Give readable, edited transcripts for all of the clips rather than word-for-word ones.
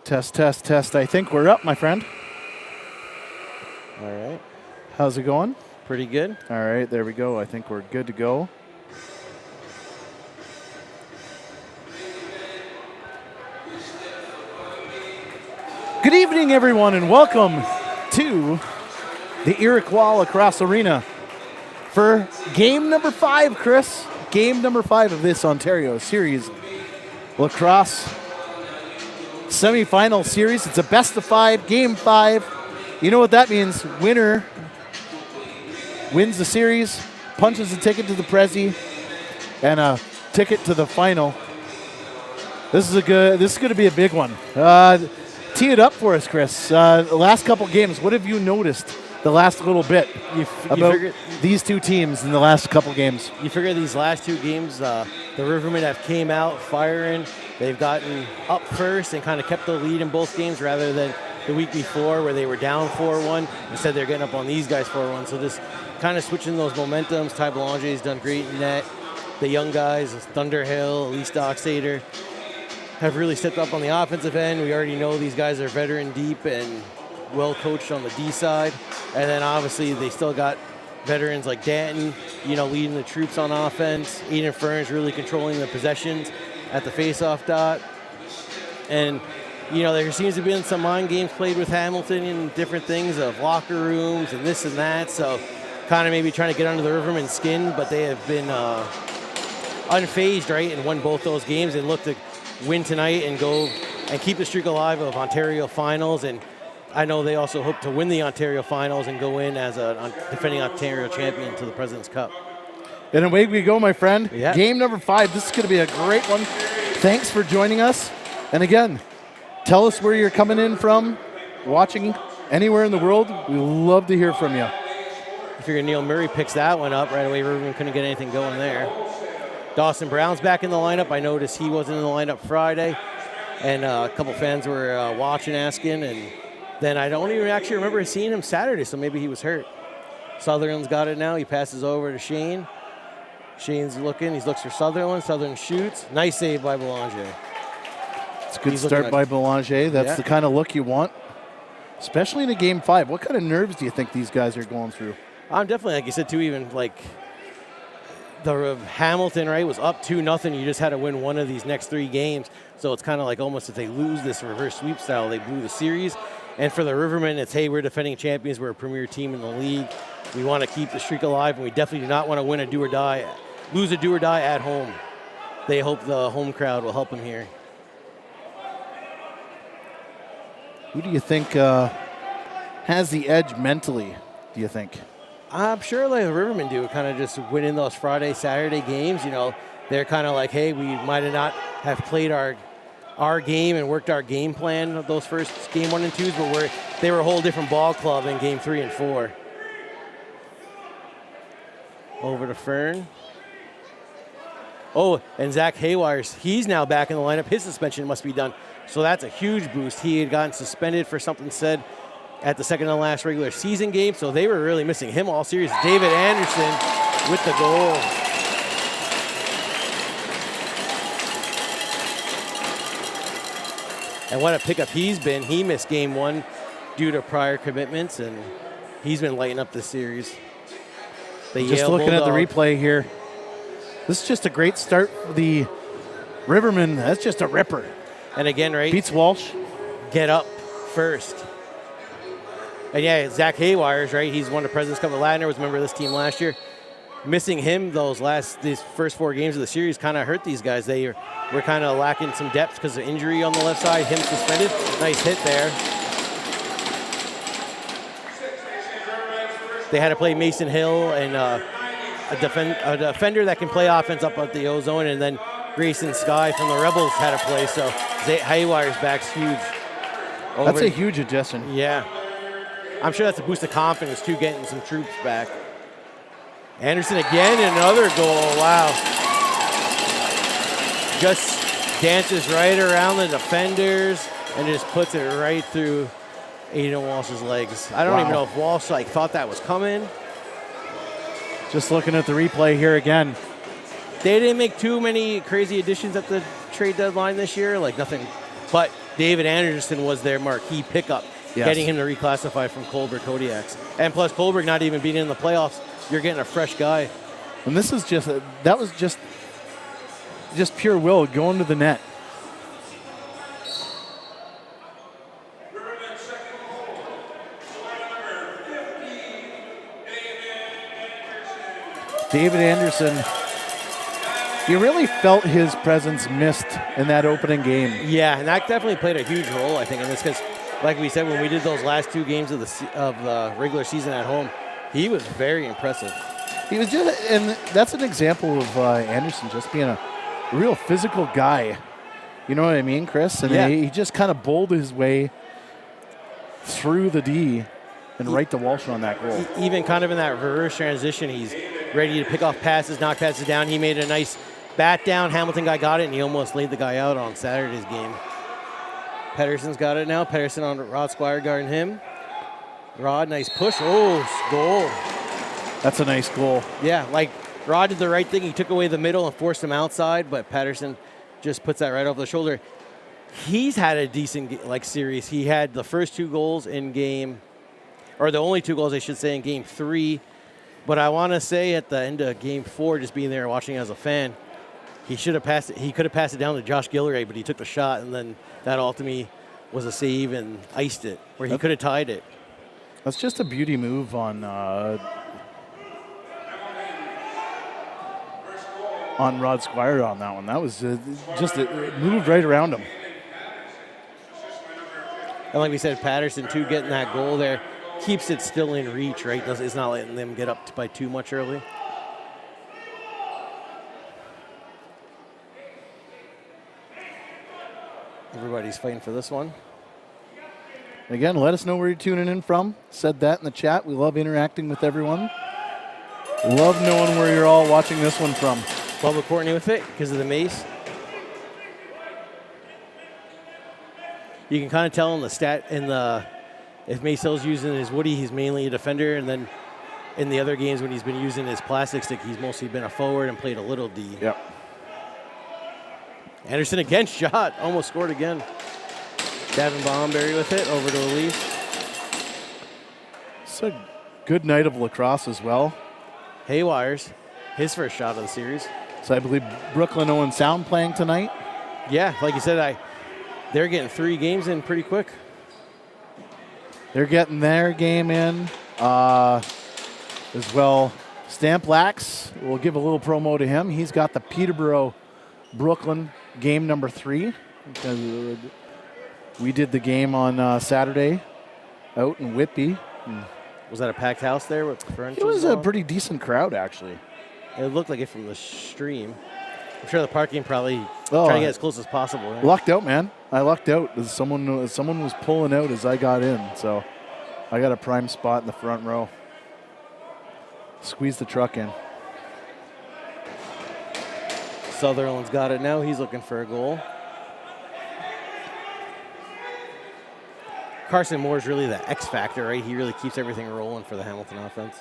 Test, test, test. I think we're up, my friend. All right. How's it going? Pretty good. All right, there we go. I think we're good to go. Good evening, everyone, and welcome to the Iroquois Lacrosse Arena for game number 5, Chris. Game number 5 of this Ontario Series Lacrosse Semifinal Series. It's a best of 5, game 5. You know what that means. Winner wins the series, punches a ticket to the Prezi, and a ticket to the final. This is going to be a big one. Tee it up for us, Chris. The last couple games, what have you noticed the last little bit about these two teams in the last couple games? You figure these last two games, the Rivermen have came out firing. They've gotten up first and kind of kept the lead in both games rather than the week before where they were down 4-1. Instead, they're getting up on these guys 4-1. So just kind of switching those momentums. Ty Belanger's done great in net. The young guys, Thunderhill, Elise Docksader, have really stepped up on the offensive end. We already know these guys are veteran deep and well coached on the D side. And then obviously they still got veterans like Danton, leading the troops on offense. Aiden Fern's really controlling the possessions at the faceoff dot. And, there seems to be some mind games played with Hamilton and different things of locker rooms and this and that. So kind of maybe trying to get under the Rivermen's skin, but they have been unfazed, right, and won both those games and look to win tonight and go and keep the streak alive of Ontario finals. And I know they also hope to win the Ontario finals and go in as a defending Ontario champion to the President's Cup. And away we go, my friend. Yeah. Game number 5. This is going to be a great one. Thanks for joining us. And again, tell us where you're coming in from, watching anywhere in the world. We love to hear from you. I figure Neil Murray picks that one up right away. Rivermen couldn't get anything going there. Dawson Brown's back in the lineup. I noticed he wasn't in the lineup Friday, and a couple fans were watching, asking, and then I don't even actually remember seeing him Saturday, so maybe he was hurt. Sutherland's got it now. He passes over to Shane. Shane's looking. He looks for Sutherland. Sutherland shoots. Nice save by Belanger. It's a good start by Belanger. That's the kind of look you want, especially in a game 5. What kind of nerves do you think these guys are going through? I'm definitely, like you said, too, even like the Hamilton, right, was up 2-0. You just had to win one of these next 3 games. So it's kind of like almost if they lose this reverse sweep style, they blew the series. And for the Rivermen, it's, hey, we're defending champions. We're a premier team in the league. We want to keep the streak alive, and we definitely do not want to win a do or die, lose a do or die at home. They hope the home crowd will help them here. Who do you think has the edge mentally, do you think? I'm sure like the Rivermen do, kind of just winning those Friday, Saturday games. They're kind of like, hey, we might have not have played our game and worked our game plan of those first game 1 and 2s, but they were a whole different ball club in game 3 and 4. Over to Fern. Oh, and Zach Haywires, he's now back in the lineup. His suspension must be done. So that's a huge boost. He had gotten suspended for something said at the second to last regular season game, so they were really missing him all series. David Anderson with the goal. And what a pickup he's been. He missed game 1 due to prior commitments, and he's been lighting up this series. Just looking at the replay here, this is just a great start for the Rivermen. That's just a ripper. And again, right? Beats Walsh. Get up first. And yeah, Zach Haywires, right? He's won the President's Cup with Ladner, was a member of this team last year. Missing him these first 4 games of the series kind of hurt these guys. They were kind of lacking some depth because of injury on the left side. Him suspended. Nice hit there. They had to play Mason Hill and a defender that can play offense up at the O-zone, and then Grayson Sky from the Rebels had to play. So Haywire's back's huge. That's a huge adjustment. Yeah. I'm sure that's a boost of confidence, too, getting some troops back. Anderson again, and another goal. Wow. Just dances right around the defenders and just puts it right through Aiden Walsh's legs. I don't even know if Walsh thought that was coming. Just looking at the replay here again. They didn't make too many crazy additions at the trade deadline this year, nothing. But David Anderson was their marquee pickup, getting him to reclassify from Colberg Kodiaks. And plus Colberg not even being in the playoffs, you're getting a fresh guy. And this is that was just pure will going to the net. David Anderson, you really felt his presence missed in that opening game. Yeah, and that definitely played a huge role, I think, in this because, like we said, when we did those last 2 games of the regular season at home, he was very impressive. He was just, and that's an example of Anderson just being a real physical guy. You know what I mean, Chris? And he just kind of bowled his way through the D and right to Walsh on that goal. Even kind of in that reverse transition, he's ready to pick off passes, knock passes down. He made a nice bat down. Hamilton guy got it, and he almost laid the guy out on Saturday's game. Pedersen's got it now. Pedersen on Rod Squire guarding him. Rod, nice push. Oh, goal. That's a nice goal. Yeah, like Rod did the right thing. He took away the middle and forced him outside, but Pedersen just puts that right over the shoulder. He's had a decent series. He had the first 2 goals in game, or the only 2 goals, I should say, in game 3. But I want to say at the end of game 4, just being there and watching as a fan, he should have passed it. He could have passed it down to Josh Gilleray, but he took the shot, and then that ultimately was a save and iced it, where he could have tied it. That's just a beauty move on Rod Squire on that one. That was it moved right around him. And like we said, Patterson, too, getting that goal there, keeps it still in reach, right? It's not letting them get up by too much early. Everybody's fighting for this one. Again, let us know where you're tuning in from. Said that in the chat. We love interacting with everyone. Love knowing where you're all watching this one from. Bubba Courtney with it because of the mace. You can kind of tell in the stat if Maysel's using his woody, he's mainly a defender, and then in the other games when he's been using his plastic stick, he's mostly been a forward and played a little D. Yep. Anderson again, shot, almost scored again. Davin Bomberry with it, over to Elise. It's a good night of lacrosse as well. Haywires, his first shot of the series. So I believe Brooklyn Owen Sound playing tonight. Yeah, like you said, they're getting 3 games in pretty quick. They're getting their game in as well. Stamp Lax, we'll give a little promo to him. He's got the Peterborough Brooklyn game number 3. Because we did the game on Saturday out in Whitby. Was that a packed house there with It was a pretty decent crowd, actually. It looked like it from the stream. I'm sure the parking probably trying to get as close as possible. Right? Lucked out, man. I lucked out. Someone was pulling out as I got in, so I got a prime spot in the front row. Squeeze the truck in. Sutherland's got it now. He's looking for a goal. Carson Moore's really the X factor, right? He really keeps everything rolling for the Hamilton offense.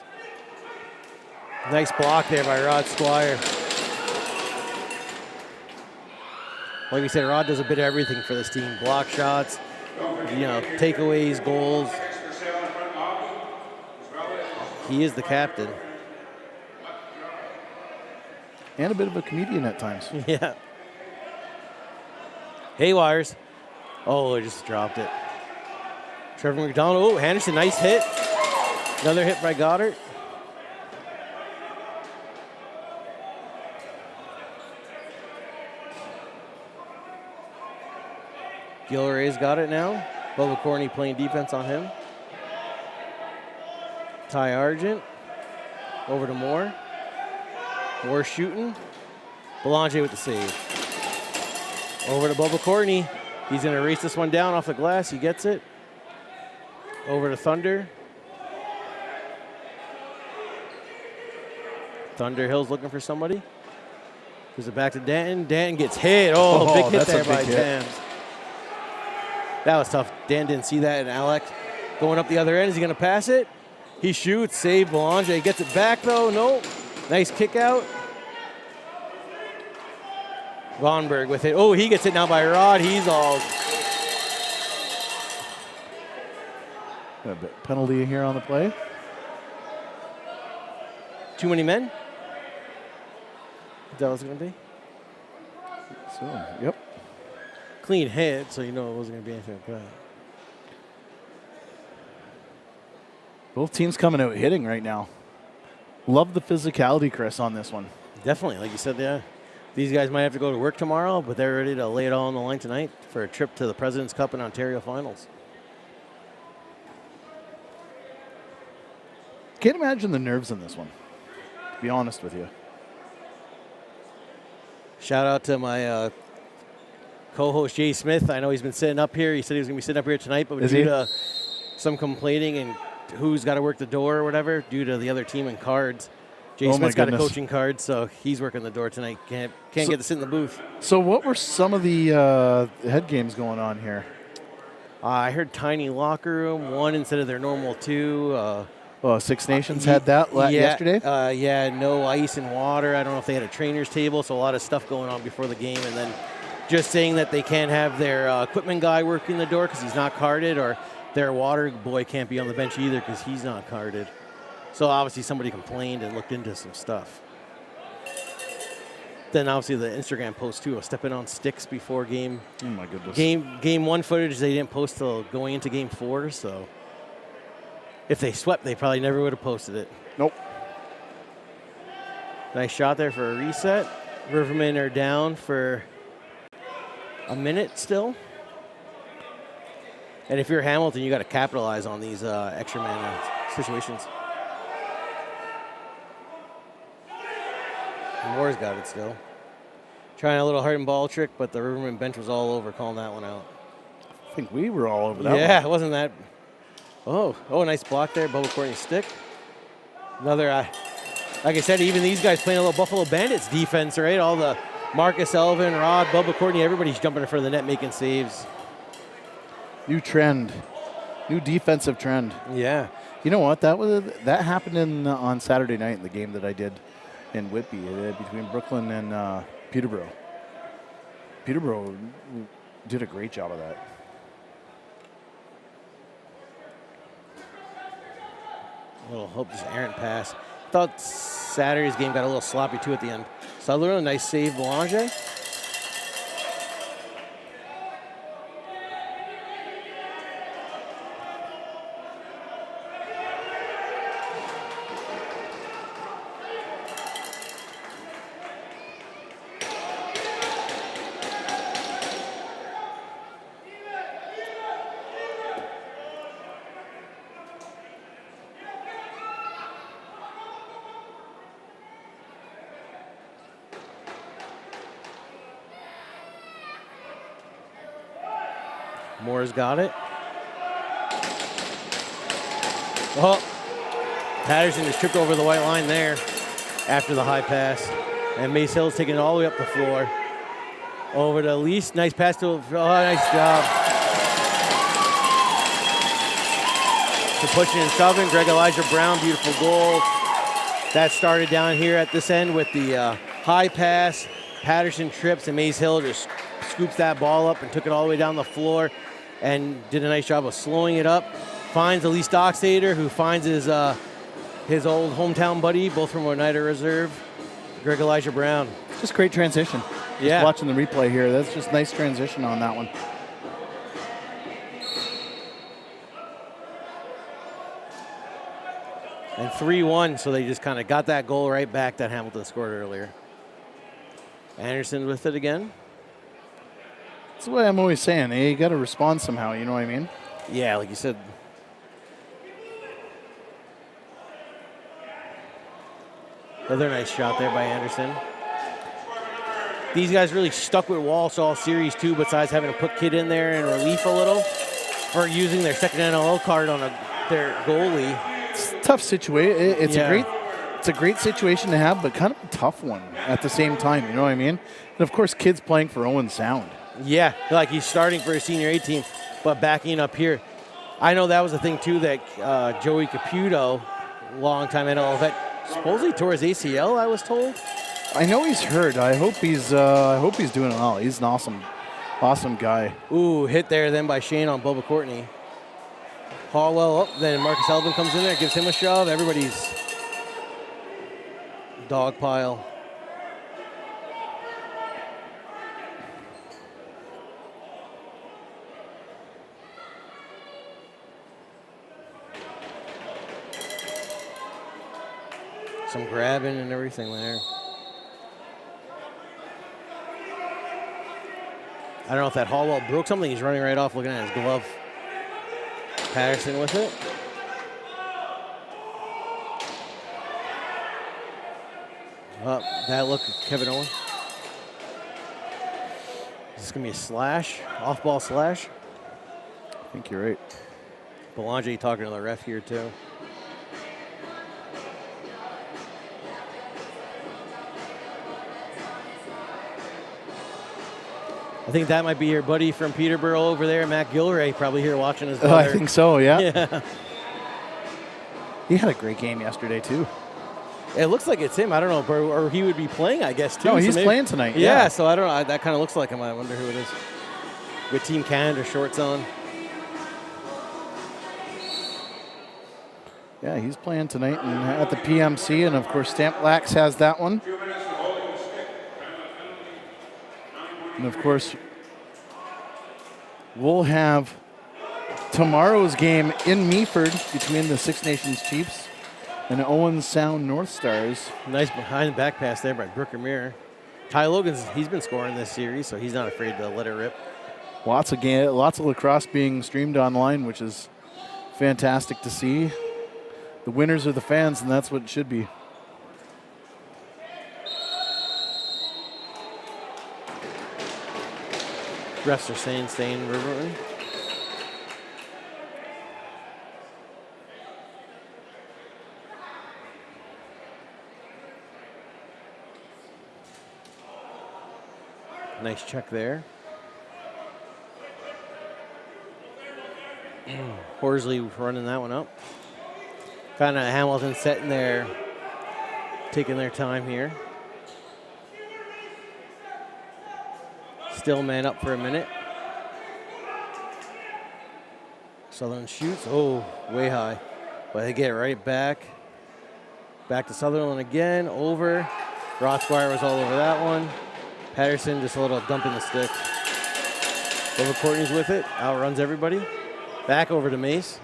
Nice block there by Rod Squire. Like we said, Rod does a bit of everything for this team. Block shots, takeaways, goals. He is the captain. And a bit of a comedian at times. Yeah. Haywires. Oh, I just dropped it. Trevor McDonald. Oh, Henderson, nice hit. Another hit by Goddard. Gilray's got it now. Bubba Corney playing defense on him. Ty Argent. Over to Moore. Moore shooting. Belanger with the save. Over to Bubba Courtney. He's going to race this one down off the glass. He gets it. Over to Thunder. Thunderhill's looking for somebody. Gives it back to Danton. Danton gets hit. Oh, big hit there by Tams. That was tough. Dan didn't see that, and Alec going up the other end. Is he going to pass it? He shoots. Save Belanger. He gets it back, though. No. Nice kick out. Vonberg with it. Oh, he gets it now by Rod. He's all A bit penalty here on the play. Too many men? Is that what it's going to be? So, yep. Clean hit, so you know it wasn't going to be anything like that. Both teams coming out hitting right now. Love the physicality, Chris, on this one. Definitely. Like you said, yeah. These guys might have to go to work tomorrow, but they're ready to lay it all on the line tonight for a trip to the President's Cup and Ontario Finals. Can't imagine the nerves in this one, to be honest with you. Shout out to my co-host, Jay Smith. I know he's been sitting up here. He said he was going to be sitting up here tonight, but due to some complaining and who's got to work the door or whatever, due to the other team in cards, Jay Smith's got a coaching card, so he's working the door tonight. Can't get to sit in the booth. So what were some of the head games going on here? I heard tiny locker room, one instead of their normal two. Six Nations had that yesterday? Yeah, no ice and water. I don't know if they had a trainer's table, so a lot of stuff going on before the game. And then just saying that they can't have their equipment guy working the door because he's not carded, or their water boy can't be on the bench either because he's not carded. So obviously somebody complained and looked into some stuff. Then obviously the Instagram post too of stepping on sticks before game. Oh my goodness. Game one footage they didn't post till going into game 4, so if they swept, they probably never would have posted it. Nope. Nice shot there for a reset. Rivermen are down for a minute still. And if you're Hamilton, you got to capitalize on these extra man situations. Moore's got it still. Trying a little hard and ball trick, but the Rivermen bench was all over calling that one out. I think we were all over that one. Yeah, it wasn't that. Oh, nice block there. Bubba Courtney's stick. Another, like I said, even these guys playing a little Buffalo Bandits defense, right? All the Marcus Elvin, Rod, Bubba Courtney, everybody's jumping in front of the net making saves. New trend. New defensive trend. Yeah. You know what? That happened on Saturday night in the game that I did in Whitby between Brooklyn and Peterborough. Peterborough did a great job of that. A little hope this errant pass. Thought Saturday's game got a little sloppy too at the end. Sutherland, nice save, Belanger. Moore's got it. Oh, Patterson just tripped over the white line there after the high pass. And Mace Hill's taking it all the way up the floor. Over to Elise. Nice pass to, nice job. To pushing and shoving. Greg Elijah Brown, beautiful goal. That started down here at this end with the high pass. Patterson trips and Mace Hill just scoops that ball up and took it all the way down the floor and did a nice job of slowing it up. Finds Elise Dockstader, who finds his old hometown buddy, both from Oneida Reserve, Greg Elijah Brown. Just great transition. Yeah. Just watching the replay here, that's just nice transition on that one. And 3-1, so they just kind of got that goal right back that Hamilton scored earlier. Anderson with it again. That's the way I'm always saying. Hey, you got to respond somehow, you know what I mean? Yeah, like you said. Another nice shot there by Anderson. These guys really stuck with Walsh all series too, besides having to put Kidd in there in relief a little for using their second NLL card on their goalie. It's a tough situation. It's a great situation to have, but kind of a tough one at the same time, you know what I mean? And of course, Kidd's playing for Owen Sound. Yeah, like he's starting for a senior A team, but backing up here. I know that was the thing too that Joey Caputo, longtime NLL vet, supposedly tore his ACL, I was told. I know he's hurt. I hope he's doing well. He's an awesome guy. Ooh, hit there then by Shane on Bubba Courtney. Hallwell up, then Marcus Elvin comes in there, gives him a shove. Everybody's dog pile. Some grabbing and everything there. I don't know if that Hallwell broke something. He's running right off looking at his glove. Patterson with it. Oh, that look, Kevin Owen. Is this going to be a slash? Off-ball slash? I think you're right. Belanger talking to the ref here, too. I think that might be your buddy from Peterborough over there, Matt Gilray, probably here watching his brother. I think so, yeah. Yeah. He had a great game yesterday, too. It looks like it's him. I don't know, or he would be playing, I guess, too. No, he's playing tonight. Yeah, so I don't know. That kind of looks like him. I wonder who it is. With Team Canada shorts on. Yeah, he's playing tonight and at the PMC, and of course, Stamp Lax has that one. And of course, we'll have tomorrow's game in Meaford between the Six Nations Chiefs and Owen Sound North Stars. Nice behind the back pass there by Brooker Mirror. Ty Logan's, he's been scoring this series, so he's not afraid to let it rip. Lots of lacrosse being streamed online, which is fantastic to see. The winners are the fans, and that's what it should be. Refs are saying stay in Rivermen. Nice check there. Horsley running that one up. Kind of Hamilton sitting there, taking their time here. Still man up for a minute. Sutherland shoots. Oh, way high. But they get it right back. Back to Sutherland again. Over. Rothsquire was all over that one. Patterson just a little dump in the stick. Over Courtney's with it. Outruns everybody. Back over to Mace.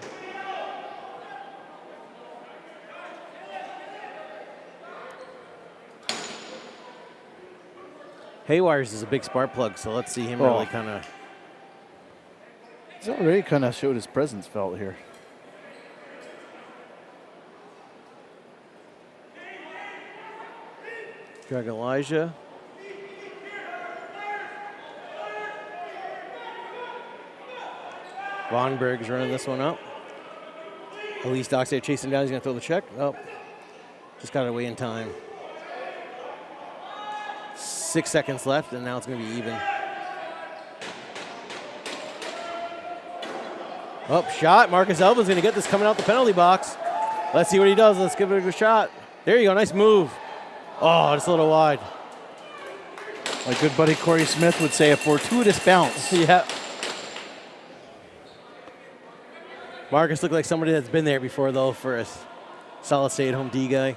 Haywires is a big spark plug, so let's see him really kind of. He's already kind of showed his presence felt here. Drag Elijah. Vonberg's running this one up. Elise Doxey chasing down. He's going to throw the check. Oh, just got away in time. 6 seconds left, and now it's going to be even. Oh, shot. Marcus Elvin's going to get this coming out the penalty box. Let's see what he does. Let's give it a good shot. There you go. Nice move. Oh, just a little wide. My good buddy Corey Smith would say a fortuitous bounce. Yeah. Marcus looked like somebody that's been there before, though, for a solid stay-at-home D guy.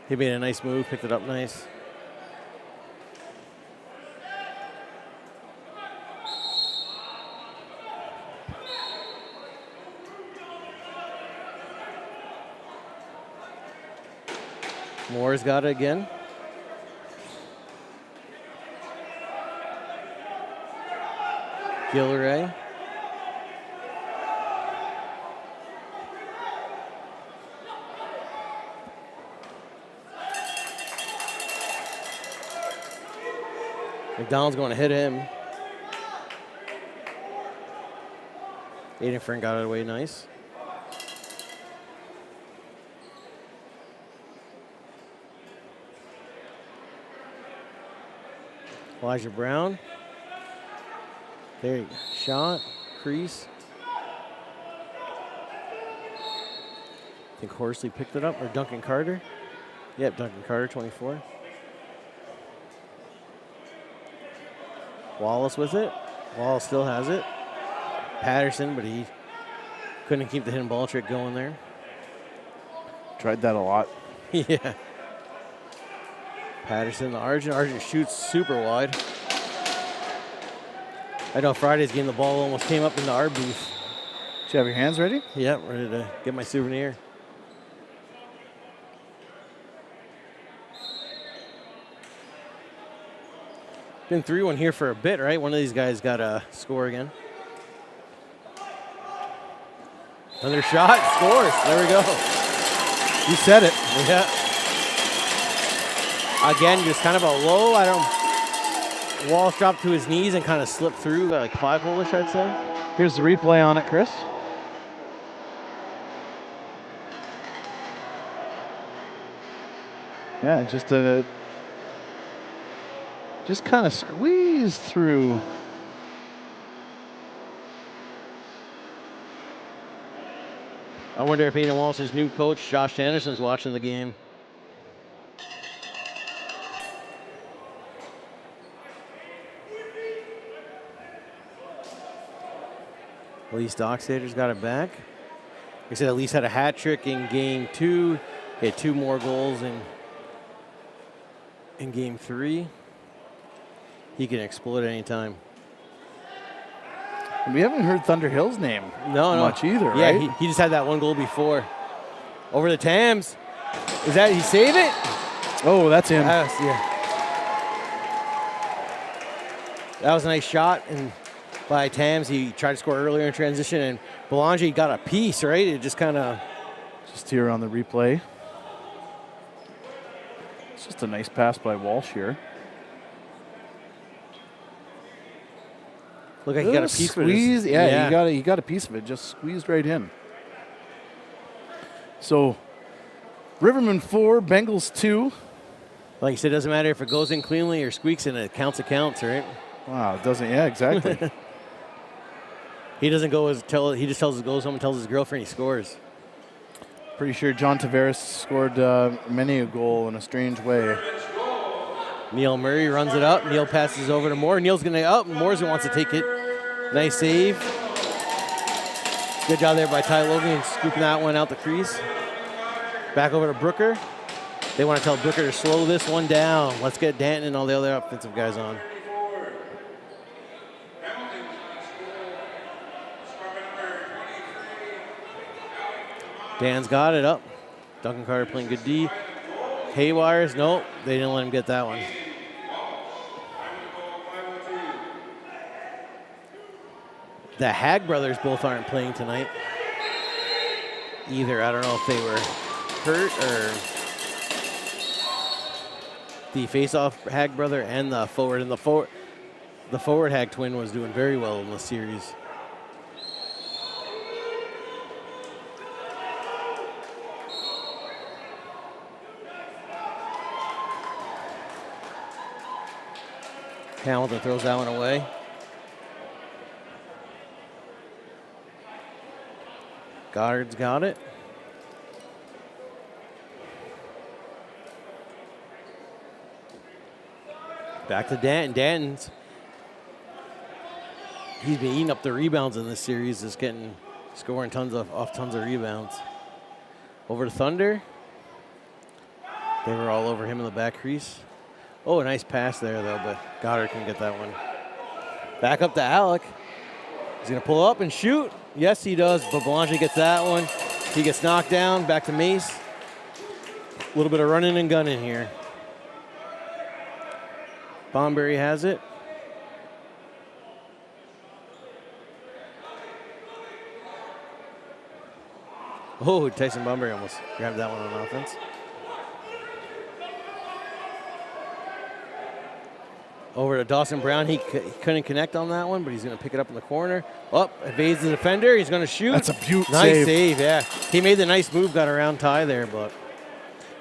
He made a nice move, picked it up nice. Moore's got it again. Gilray. McDonald's going to hit him. Aiden Friend got it away nice. Elijah Brown. There you go. Shot. Crease. I think Horsley picked it up, or Duncan Carter. Yep, Duncan Carter, 24. Wallace with it. Wallace still has it. Patterson, but he Couldn't keep the hidden ball trick going there. Tried that a lot. Yeah. Patterson to Argent. Argent shoots super wide. I know Friday's game, the ball almost came up into our booth. Do you have your hands ready? Yeah, ready to get my souvenir. Been 3-1 here for a bit, right? One of these guys got to score again. Another shot, scores. There we go. You said it. Yeah. Again, just kind of a low. Walsh dropped to his knees and kind of slipped through, like 5-hole-ish, I'd say. Here's the replay on it, Chris. Yeah, just kind of squeezed through. I wonder if Aiden Walsh's new coach, Josh Anderson's watching the game. Elise Dockstader's got it back. Like I said, Elise had a hat trick in game 2. He had 2 more goals in game 3. He can explode at any time. We haven't heard Thunder Hill's name much either, yeah, right? he just had that one goal before. Over the Tams. Is that, he save it? Oh, that's him. Yeah. That was a nice shot and by Tams. He tried to score earlier in transition, and Belanger got a piece, right? It just kind of... Just here on the replay. It's just a nice pass by Walsh here. Look like he got a piece of it. Yeah, he got a piece of it, just squeezed right in. So, Rivermen 4, Bengals 2. Like you said, it doesn't matter if it goes in cleanly or squeaks in, it counts, right? Wow, it doesn't, yeah, exactly. He doesn't go he just tells his goes home and tells his girlfriend he scores. Pretty sure John Tavares scored many a goal in a strange way. Neil Murray runs it up. Neil passes over to Moore. Neil's going to up. Moore's wants to take it. Nice save. Good job there by Ty Logan scooping that one out the crease. Back over to Brooker. They want to tell Brooker to slow this one down. Let's get Danton and all the other offensive guys on. Dan's got it up. Duncan Carter playing good D. Haywires, nope, they didn't let him get that one. The Hag brothers both aren't playing tonight either. I don't know if they were hurt or the face-off Hag brother and the forward. And the forward Hag twin was doing very well in the series. Hamilton throws that one away. Goddard's got it. Back to Danton. Danton's. He's been eating up the rebounds in this series. Is scoring tons of rebounds. Over to Thunder. They were all over him in the back crease. Oh, a nice pass there, though, but Goddard can get that one. Back up to Alec. He's going to pull up and shoot. Yes, he does, but Belanger gets that one. He gets knocked down. Back to Mace. A little bit of running and gunning here. Bomberry has it. Oh, Tyson Bomberry almost grabbed that one on offense. Over to Dawson Brown. He couldn't connect on that one, but he's going to pick it up in the corner. Up, evades the defender. He's going to shoot. That's a beautiful nice save, yeah. He made the nice move, got around Ty there,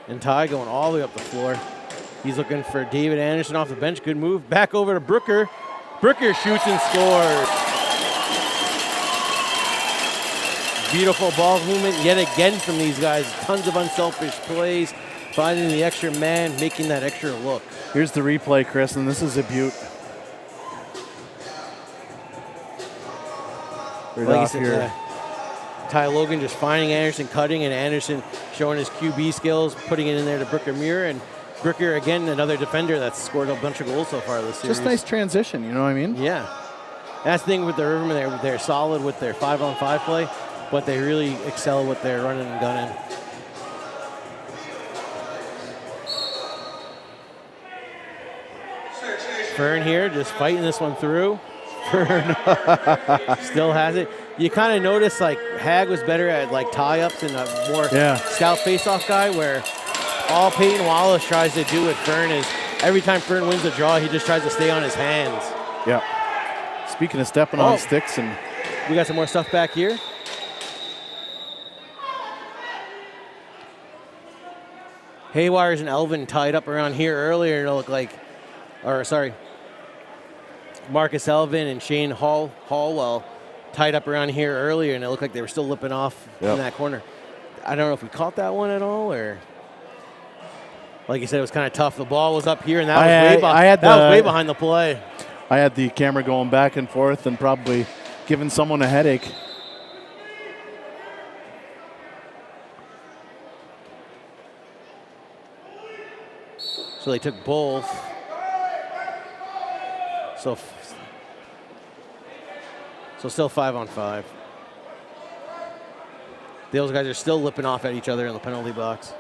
and Ty going all the way up the floor. He's looking for David Anderson off the bench. Good move. Back over to Brooker. Brooker shoots and scores. Beautiful ball movement yet again from these guys. Tons of unselfish plays. Finding the extra man, making that extra look. Here's the replay, Chris, and this is a beaut. Right like off said, here. Ty Logan just finding Anderson, cutting, and Anderson showing his QB skills, putting it in there to Brooker Muir. And Brooker, again, another defender that's scored a bunch of goals so far this series. Just nice transition, you know what I mean? Yeah. That's the thing with the Rivermen. They're solid with their 5-on-5 play, but they really excel with their running and gunning. Fern here just fighting this one through. Fern still has it. You kind of notice like Hag was better at like tie-ups and a more scout face-off guy, where all Peyton Wallace tries to do with Fern is every time Fern wins a draw, he just tries to stay on his hands. Yeah. Speaking of stepping on sticks, and we got some more stuff back here. Haywires and Elvin tied up around here earlier, and it looked like, Marcus Elvin and Shane Hallwell tied up around here earlier, and it looked like they were still lipping off in that corner. I don't know if we caught that one at all, or like you said, it was kind of tough. The ball was up here, and that was way behind the play. I had the camera going back and forth and probably giving someone a headache. So they took both. So still 5-on-5. Those guys are still lipping off at each other in the penalty box.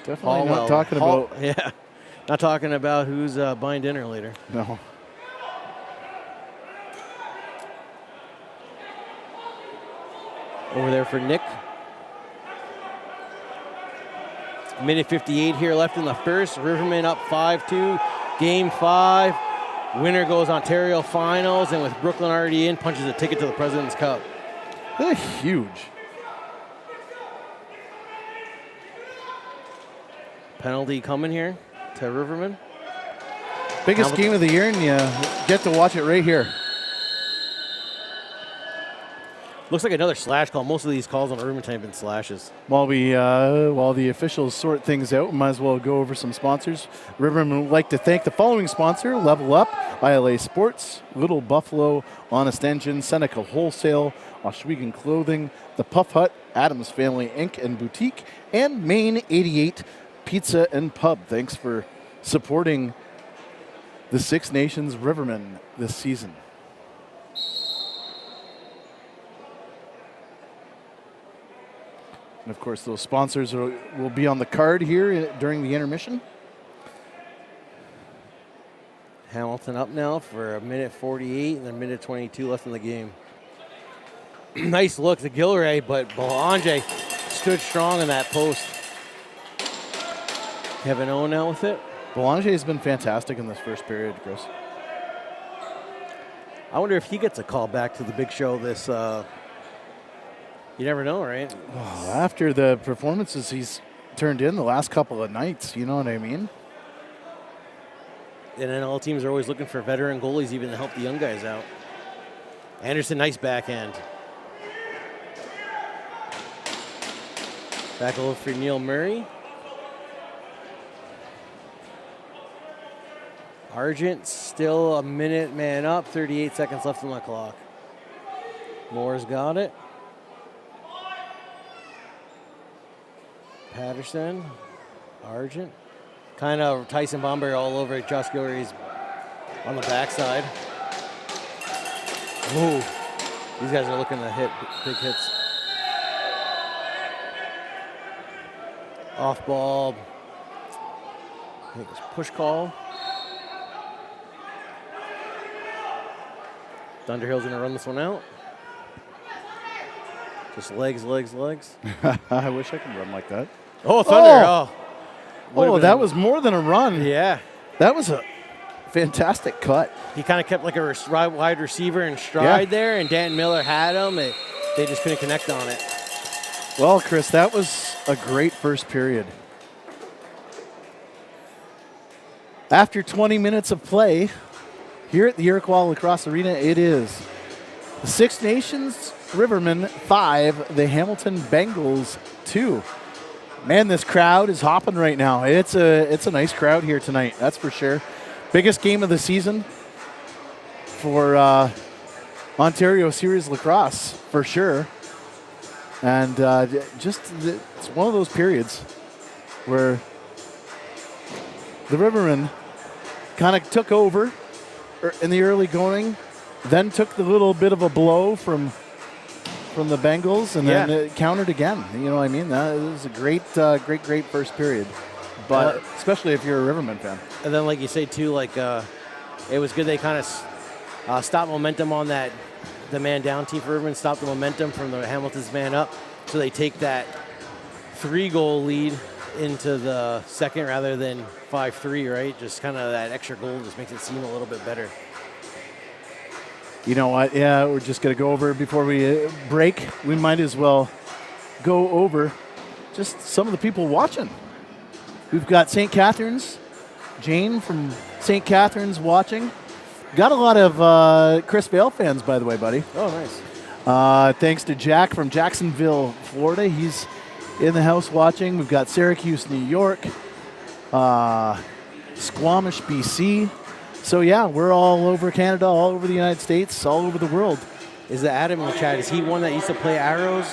Definitely not talking about. Yeah, not talking about who's buying dinner later. No. Over there for Nick. Minute 58 here left in the first. Rivermen up 5-2. Game 5. Winner goes Ontario Finals, and with Brooklyn already in, punches a ticket to the President's Cup. They're huge. Penalty coming here to Rivermen. Biggest game of the year, and you get to watch it right here. Looks like another slash call. Most of these calls on Rivermen have been slashes. While the officials sort things out, we might as well go over some sponsors. Rivermen would like to thank the following sponsor: Level Up, ILA Sports, Little Buffalo, Honest Engine, Seneca Wholesale, Oswego Clothing, The Puff Hut, Adams Family Inc. and Boutique, and Main 88 Pizza and Pub. Thanks for supporting the Six Nations Rivermen this season. And of course, those sponsors will be on the card here during the intermission. Hamilton up now for a minute 48 and a minute 22 left in the game. Nice look to Gilray, but Boulanger stood strong in that post. Kevin O now with it. Boulanger has been fantastic in this first period, Chris. I wonder if he gets a call back to the big show this. You never know, right? Well, after the performances he's turned in the last couple of nights, you know what I mean? And then all teams are always looking for veteran goalies even to help the young guys out. Anderson, nice backhand. Back over for Neil Murray. Argent still a minute man up, 38 seconds left on the clock. Moore's got it. Patterson, Argent. Kind of Tyson Bomber all over Josh Gilray's on the backside. Ooh, these guys are looking to hit big hits. Off ball. I think it was push call. Thunderhill's gonna run this one out. Just legs, legs, legs. I wish I could run like that. Oh, Thunder. Oh, that was more than a run. Yeah. That was a fantastic cut. He kind of kept like a wide receiver in stride there, and Dan Miller had him. They just couldn't connect on it. Well, Chris, that was a great first period. After 20 minutes of play, here at the Iroquois Lacrosse Arena, it is the Six Nations Rivermen 5, the Hamilton Bengals 2. Man, this crowd is hopping right now. It's a nice crowd here tonight, that's for sure. Biggest game of the season for Ontario Series Lacrosse, for sure. And it's one of those periods where the Rivermen kind of took over in the early going, then took the little bit of a blow from the Bengals, and then it countered again. You know what I mean? That was a great first period. But especially if you're a Rivermen fan. And then, like you say, too, like it was good they kind of stopped momentum on that. The man down team for Rivermen stopped the momentum from the Hamilton's man up. So they take that 3-goal lead into the second rather than 5-3, right? Just kind of that extra goal just makes it seem a little bit better. You know what? Yeah, we're just going to go over before we break. We might as well go over just some of the people watching. We've got St. Catharines, Jane from St. Catharines watching. Got a lot of Chris Vail fans, by the way, buddy. Oh, nice. Thanks to Jack from Jacksonville, Florida. He's in the house watching. We've got Syracuse, New York, Squamish, BC. So, yeah, we're all over Canada, all over the United States, all over the world. Is the Adam in the chat, is he one that used to play Arrows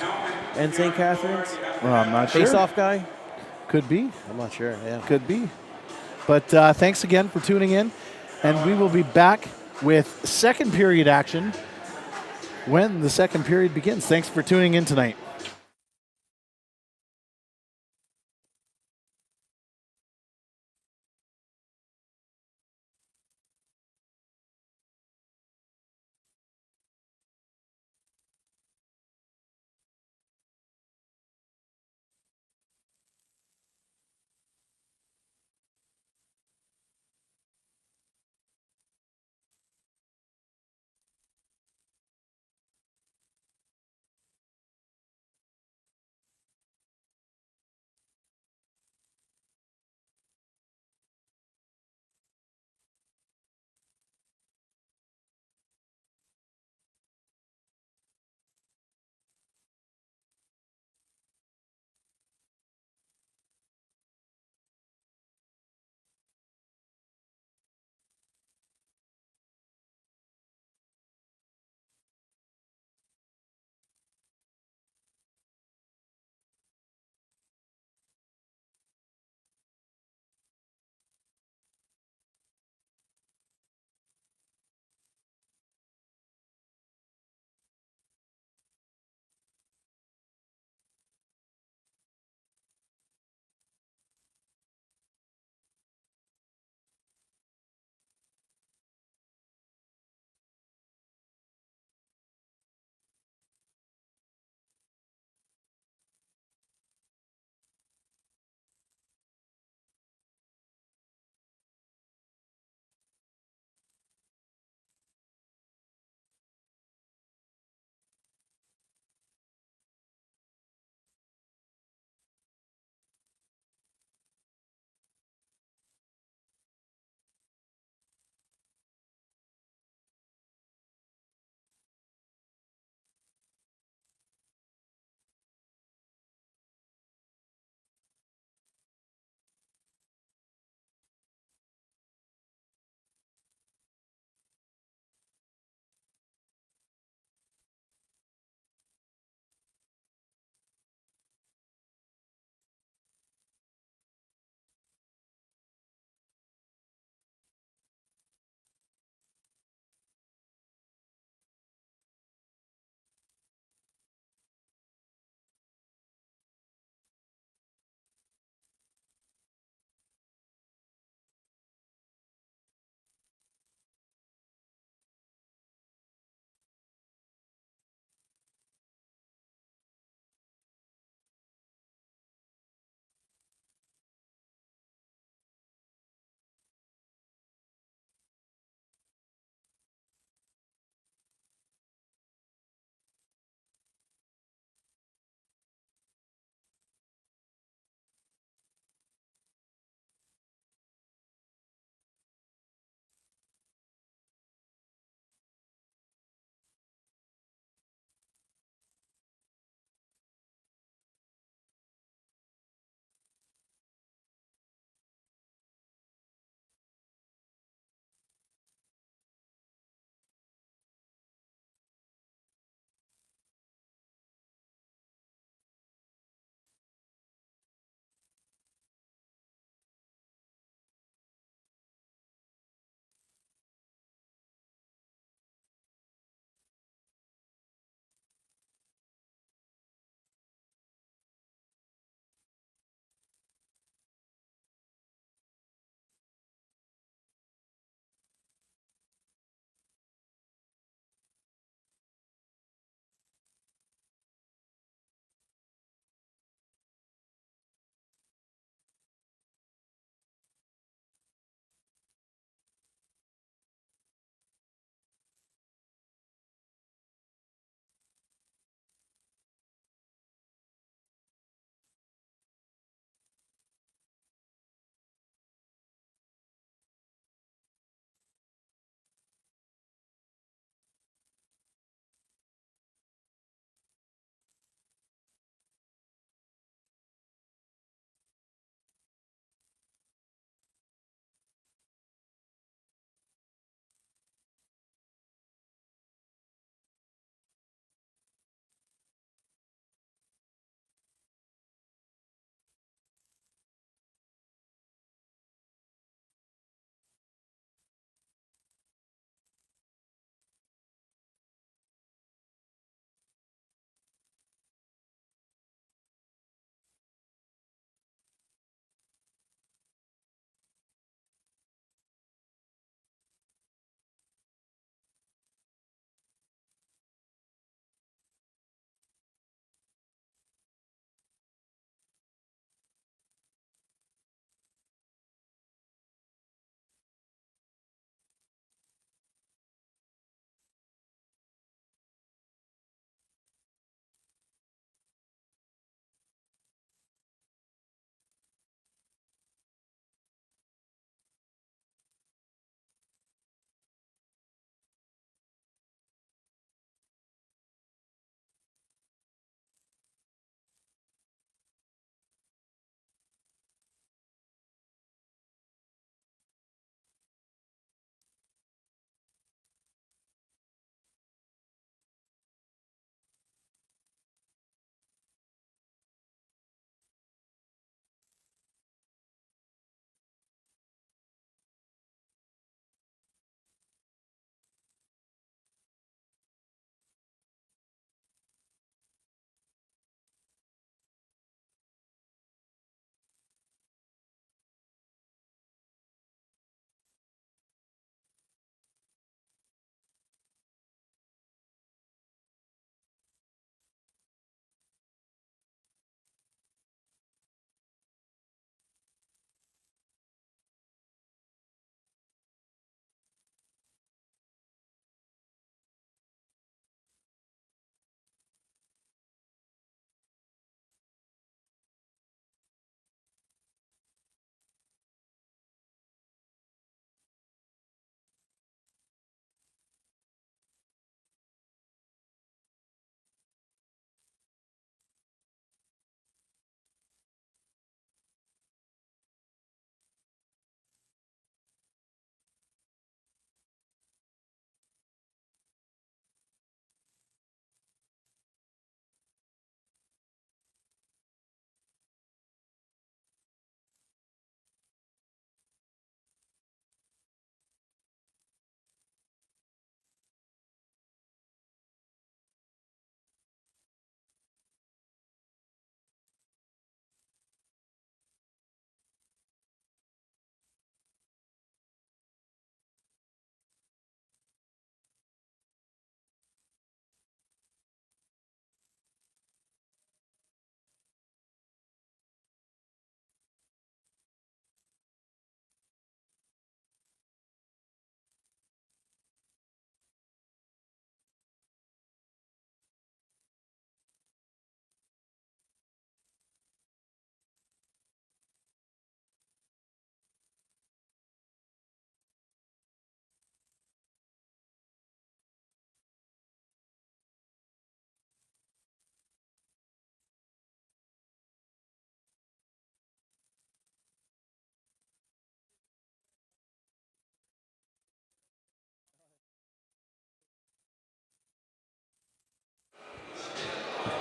and St. Catharines? Well, I'm not sure. Face-off guy? Could be. I'm not sure, yeah. Could be. But thanks again for tuning in. And we will be back with second period action when the second period begins. Thanks for tuning in tonight.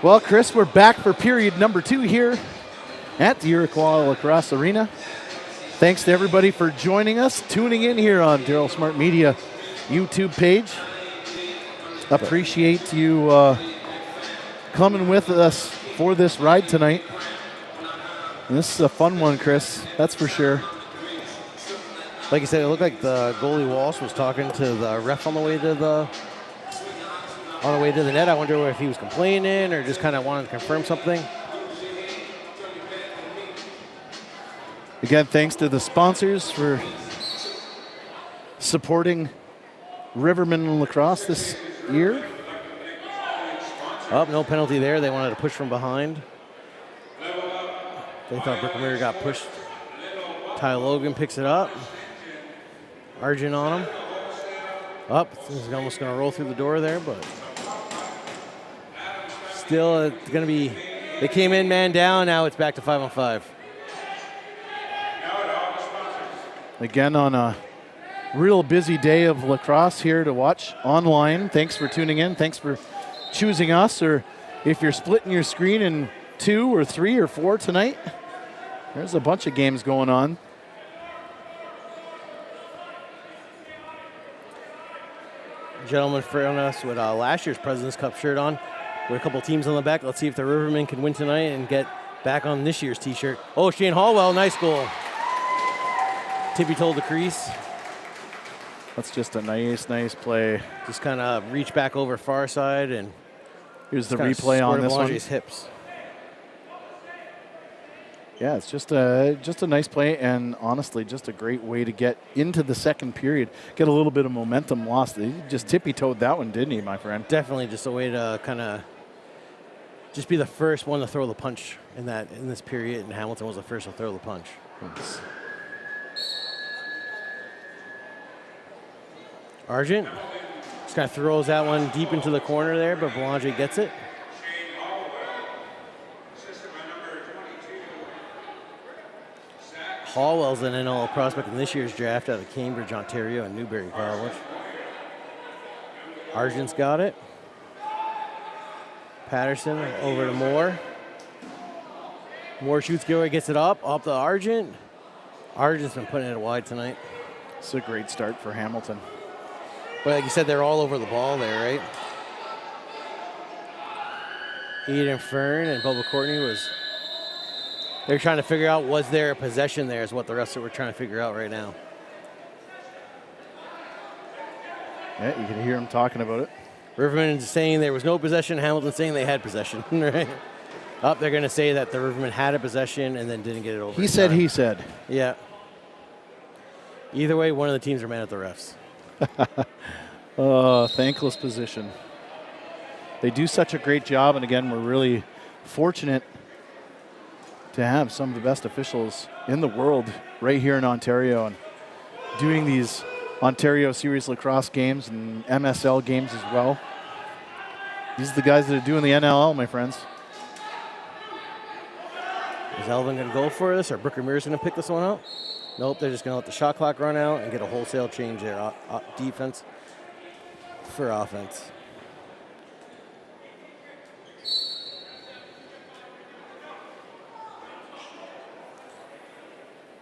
Well, Chris, we're back for period number 2 here at the Iroquois Lacrosse Arena. Thanks to everybody for joining us, tuning in here on Daryl Smart Media YouTube page. Appreciate you coming with us for this ride tonight. And this is a fun one, Chris, that's for sure. Like you said, it looked like the goalie Walsh was talking to the ref on the way to the net. I wonder if he was complaining or just kind of wanted to confirm something. Again, thanks to the sponsors for supporting Rivermen Lacrosse this year. Oh, no penalty there. They wanted to push from behind. They thought Brickamere got pushed. Ty Logan picks it up. Argent on him. Up. He's almost going to roll through the door there, but still it's going to be, they came in man down. Now it's back to 5-on-5. Again, on a real busy day of lacrosse here to watch online. Thanks for tuning in. Thanks for choosing us. Or if you're splitting your screen in 2 or 3 or 4 tonight, there's a bunch of games going on. Gentleman from us with last year's President's Cup shirt on with a couple teams on the back. Let's see if the Rivermen can win tonight and get back on this year's t-shirt. Oh, Shane Hallwell, nice goal. Tippy told the crease. That's just a nice play. Just kind of reach back over far side, and here's the replay on this one. Hips. Yeah, it's just a nice play, and honestly, just a great way to get into the second period. Get a little bit of momentum lost. He just tippy-toed that one, didn't he, my friend? Definitely just a way to kind of just be the first one to throw the punch in this period, and Hamilton was the first to throw the punch. Thanks. Argent just kind of throws that one deep into the corner there, but Belanger gets it. Hallwell's an NL prospect in this year's draft out of Cambridge, Ontario, and Newberry College. Argent's got it. Patterson over to Moore. Moore shoots, Gilroy gets it up to Argent. Argent's been putting it wide tonight. It's a great start for Hamilton. But like you said, they're all over the ball there, right? Eden Fern and Bubba Courtney they're trying to figure out, was there a possession there is what the rest of it were trying to figure out right now. Yeah, you can hear him talking about it. Rivermen saying there was no possession, Hamilton saying they had possession, right? They're going to say that the Rivermen had a possession and then didn't get it over. He said. Yeah. Either way, one of the teams are mad at the refs. Thankless position. They do such a great job, and again, we're really fortunate to have some of the best officials in the world right here in Ontario and doing these Ontario Series Lacrosse games and MSL games as well. These are the guys that are doing the NLL, my friends. Is Elvin going to go for this, or Brooker Mears going to pick this one out? Nope, they're just going to let the shot clock run out and get a wholesale change there. Defense for offense.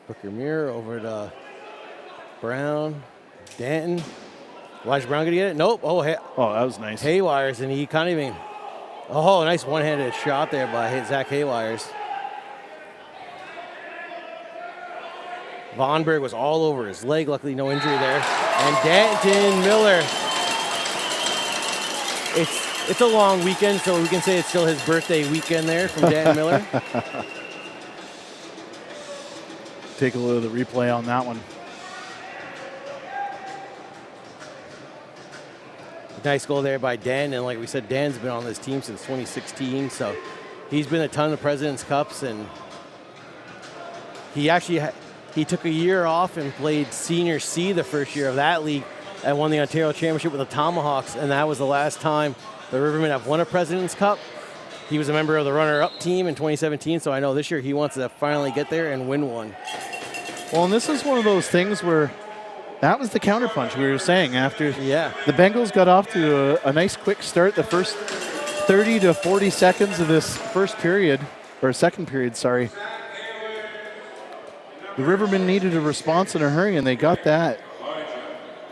Brooker Muir over to Brown. Danton. Elijah Brown going to get it? Nope. Oh, that was nice. Haywires, and he kind of even... Oh, nice one-handed shot there by Zach Haywires. Vonberg was all over his leg. Luckily, no injury there. And Danton Miller. It's a long weekend, so we can say it's still his birthday weekend there from Danton Miller. Take a look at the replay on that one. Nice goal there by Dan, and like we said, Dan's been on this team since 2016, so he's been a ton of President's Cups, and he actually he took a year off and played Senior C the first year of that league and won the Ontario Championship with the Tomahawks, and that was the last time the Rivermen have won a President's Cup. He was a member of the runner-up team in 2017, so I know this year he wants to finally get there and win one. Well, and this is one of those things where that was the counterpunch we were saying after the Bengals got off to a nice quick start the first 30 to 40 seconds of this first period, or second period, sorry. The Rivermen needed a response in a hurry, and they got that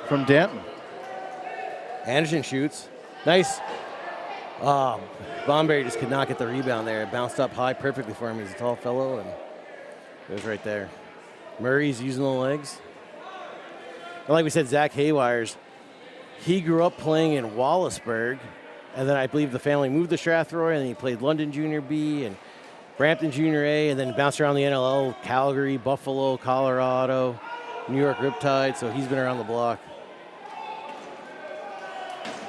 from Danton. Anderson shoots. Nice. Bomberry just could not get the rebound there. It bounced up high perfectly for him. He's a tall fellow, and it was right there. Murray's using the legs. And like we said, Zach Haywires, he grew up playing in Wallaceburg, and then I believe the family moved to Strathroy, and then he played London Junior B and Brampton Junior A, and then bounced around the NLL, Calgary, Buffalo, Colorado, New York Riptide, so he's been around the block.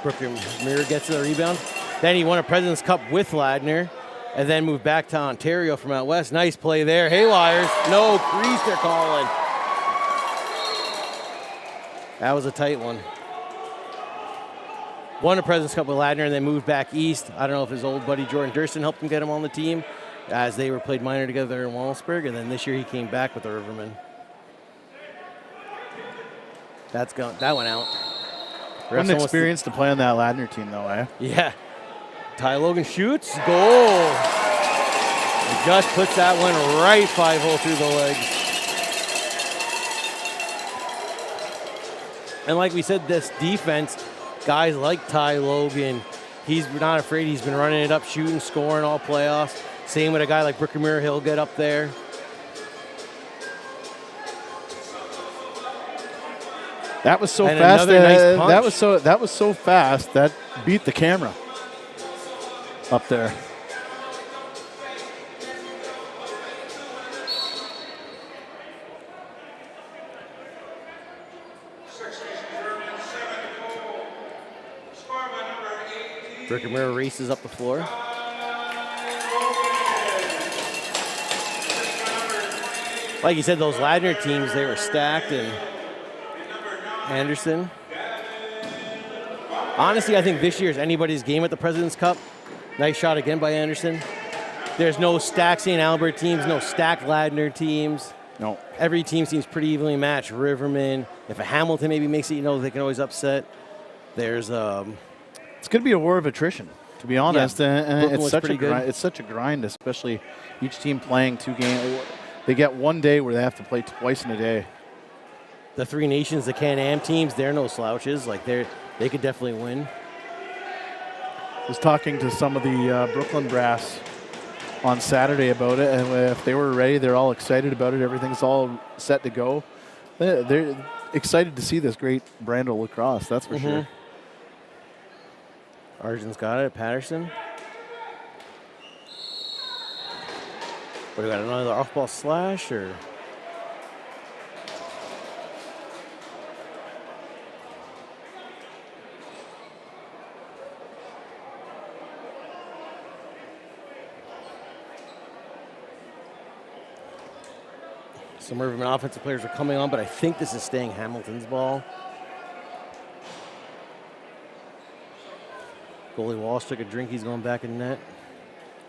Brooker Mirror gets the rebound. Then he won a President's Cup with Ladner, and then moved back to Ontario from out west. Nice play there. Haywires, no crease they're calling. That was a tight one. Won a President's Cup with Ladner and then moved back east. I don't know if his old buddy Jordan Durston helped him get him on the team as they were played minor together in Wallaceburg, and then this year he came back with the Rivermen. That went out. What an experience to play on that Ladner team, though, eh? Yeah. Ty Logan shoots. Goal. He just puts that one right 5-0 through the legs. And like we said, this defense, guys like Ty Logan, he's not afraid. He's been running it up, shooting, scoring all playoffs. Same with a guy like Brooker Mirror, he'll get up there. That was so and fast. Nice punch. That was so fast that beat the camera up there. Brooker Mirror races up the floor. Like you said, those Ladner teams, they were stacked, and Anderson. Honestly, I think this year is anybody's game at the President's Cup. Nice shot again by Anderson. There's no stacked St. Albert teams, no stacked Ladner teams. No. Every team seems pretty evenly matched. Rivermen. If a Hamilton maybe makes it, they can always upset. There's It's going to be a war of attrition, to be honest. Yeah, and it's such a grind, especially each team playing 2 games. They get one day where they have to play twice in a day. The Three Nations, the Can-Am teams, they're no slouches. Like they could definitely win. I was talking to some of the Brooklyn brass on Saturday about it, and if they were ready, they're all excited about it. Everything's all set to go. They're excited to see this great brand of lacrosse, that's for sure. Arjun's got it, Patterson. What, do we got another off-ball slash, or? Some Rivermen offensive players are coming on, but I think this is staying Hamilton's ball. Goalie Walsh took a drink. He's going back in net.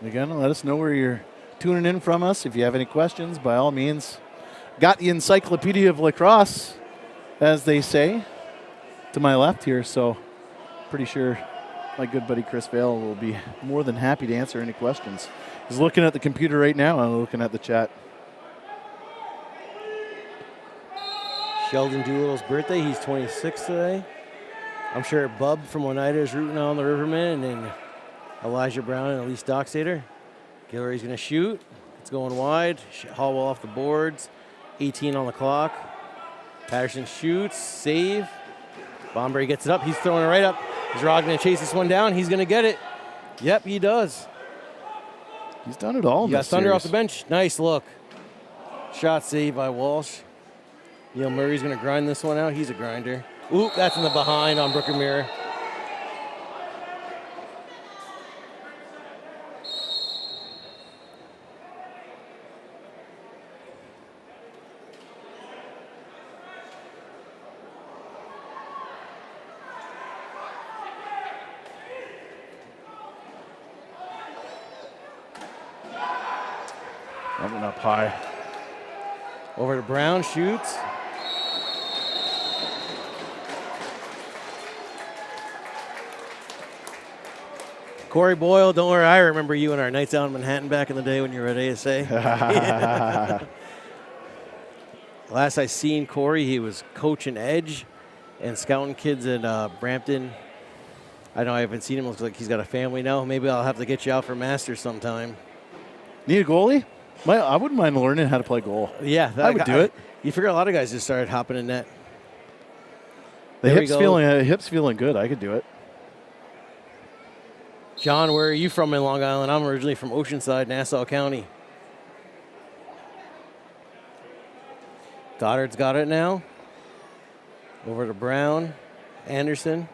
Again, let us know where you're tuning in from us. If you have any questions, by all means. Got the encyclopedia of lacrosse, as they say, to my left here. So pretty sure my good buddy Chris Vale will be more than happy to answer any questions. He's looking at the computer right now and looking at the chat. Sheldon Doolittle's birthday. He's 26 today. I'm sure Bub from Oneida is rooting on the Rivermen, and then Elijah Brown and Elise Dockstader. Guillory's going to shoot. It's going wide. Hallwell off the boards. 18 on the clock. Patterson shoots. Save. Bomberry gets it up. He's throwing it right up. Is Rod going to chase this one down? He's going to get it. Yep, he does. He's done it all. He got Thunder off the bench. Nice look. Shot saved by Walsh. Neil Murray's going to grind this one out. He's a grinder. Oop, that's in the behind on Brooker Mirror. Coming up high. Over to Brown, shoots. Corey Boyle, don't worry, I remember you in our nights out in Manhattan back in the day when you were at ASA. Last I seen Corey, he was coaching Edge and scouting kids in Brampton. I know I haven't seen him. Looks like he's got a family now. Maybe I'll have to get you out for Masters sometime. Need a goalie? I wouldn't mind learning how to play goal. Yeah. I would do it. You figure a lot of guys just started hopping in net. The hips feeling good. I could do it. John, where are you from in Long Island? I'm originally from Oceanside, Nassau County. Goddard's got it now. Over to Brown, Anderson,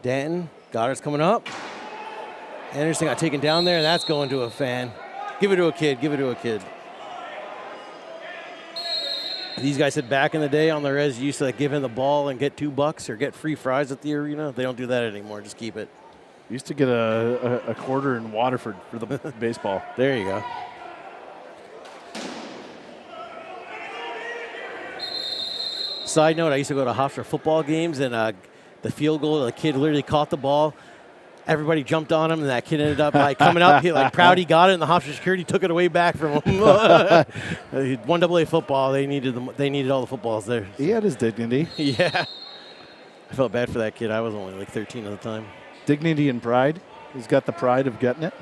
Danton. Goddard's coming up. Anderson got taken down there, and that's going to a fan. Give it to a kid. Give it to a kid. These guys said back in the day on the res, you used to give him the ball and get $2 or get free fries at the arena. They don't do that anymore. Just keep it. Used to get a quarter in Waterford for the baseball. There you go. Side note, I used to go to Hofstra football games, and the field goal, the kid literally caught the ball. Everybody jumped on him, and that kid ended up coming up, proud he got it, and the Hofstra security took it away back from him. 1AA football, they needed all the footballs there. He had his dignity. Yeah. I felt bad for that kid. I was only like 13 at the time. Dignity and pride. He's got the pride of getting it.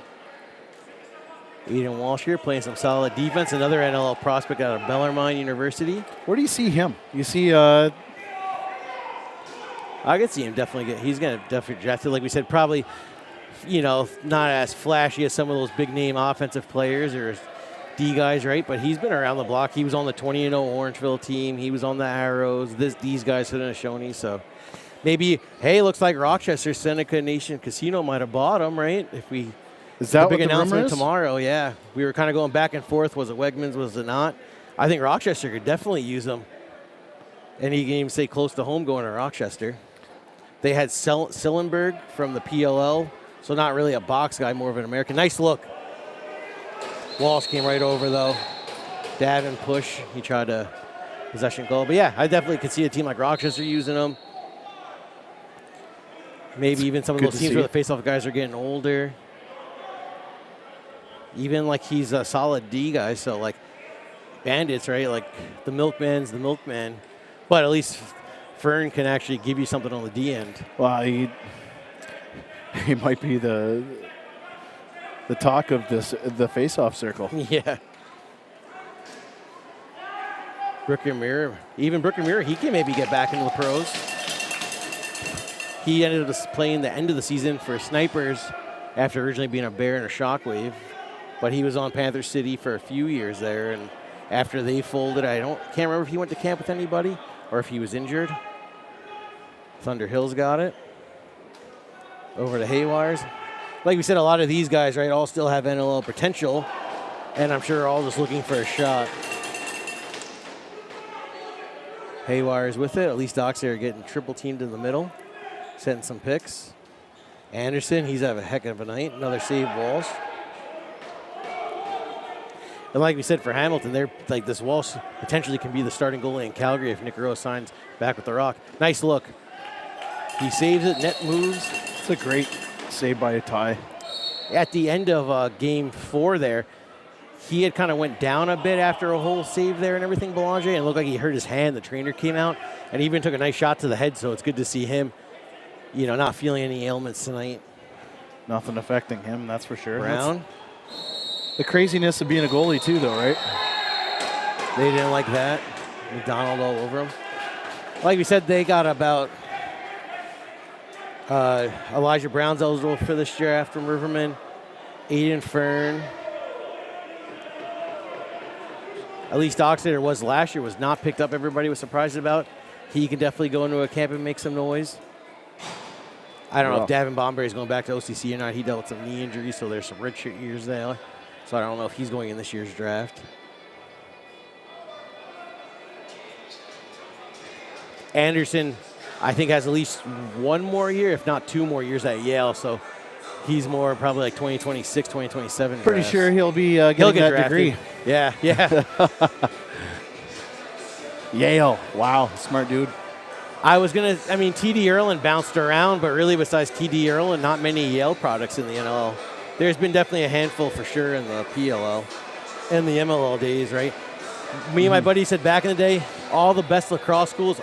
Eden Walsh here playing some solid defense. Another NLL prospect out of Bellarmine University. Where do you see him? You see... I could see him definitely he's going to definitely draft it. Like we said, probably, not as flashy as some of those big-name offensive players or D guys, right? But he's been around the block. He was on the 20-0 Orangeville team. He was on the Arrows. These guys hit in a Shoney, so... Maybe, hey, looks like Rochester Seneca Nation Casino might have bought him, right? Is that the big what the announcement rumor is? Tomorrow? Yeah, we were kind of going back and forth. Was it Wegmans? Was it not? I think Rochester could definitely use them, and he can even stay close to home going to Rochester. They had Sillenberg from the PLL, so not really a box guy, more of an American. Nice look. Walsh came right over though. Davin push. He tried to possession goal, but yeah, I definitely could see a team like Rochester using them. Maybe even some of those teams where the face-off guys are getting older. Even he's a solid D guy, so Bandits, right? The Milkman's the Milkman. But at least Fern can actually give you something on the D end. Well, he might be the talk of the face-off circle. Yeah. Brooker Mirror. Even Brooker Mirror, he can maybe get back into the pros. He ended up playing the end of the season for Snipers after originally being a Bear and a Shockwave. But he was on Panther City for a few years there. And after they folded, can't remember if he went to camp with anybody or if he was injured. Thunder Hills got it. Over to Haywires. Like we said, a lot of these guys, right, all still have NLL potential. And I'm sure all just looking for a shot. Haywires with it. At least Docs are getting triple teamed in the middle. Setting some picks. Anderson, he's having a heck of a night. Another save, Walsh. And like we said for Hamilton, they're this Walsh potentially can be the starting goalie in Calgary if Nick Rowe signs back with the Rock. Nice look. He saves it, net moves. It's a great save by a tie. At the end of game 4 there, he had kind of went down a bit after a whole save there and everything, Belanger, and it looked like he hurt his hand. The trainer came out and he even took a nice shot to the head, so it's good to see him not feeling any ailments tonight. Nothing affecting him, that's for sure. Brown. That's the craziness of being a goalie too, though, right? They didn't like that. McDonald all over him. Like we said, they got about Elijah Brown's eligible for this draft from Rivermen. Aiden Fern. At least Oxater was last year, was not picked up. Everybody was surprised about. He can definitely go into a camp and make some noise. I don't know if Davin Bomberry is going back to OCC or not. He dealt with some knee injuries, so there's some redshirt years there. So I don't know if he's going in this year's draft. Anderson, I think, has at least one more year, if not 2 more years at Yale. So he's more probably 2026, 2027. Pretty sure he'll be getting that drafted. degree. Yeah. Yale. Wow, smart dude. I was going to, I mean, TD Erlin bounced around, but really besides TD Erlin, not many Yale products in the NLL. There's been definitely a handful for sure in the PLL and the MLL days, right? Me and my buddy said back in the day, all the best lacrosse schools,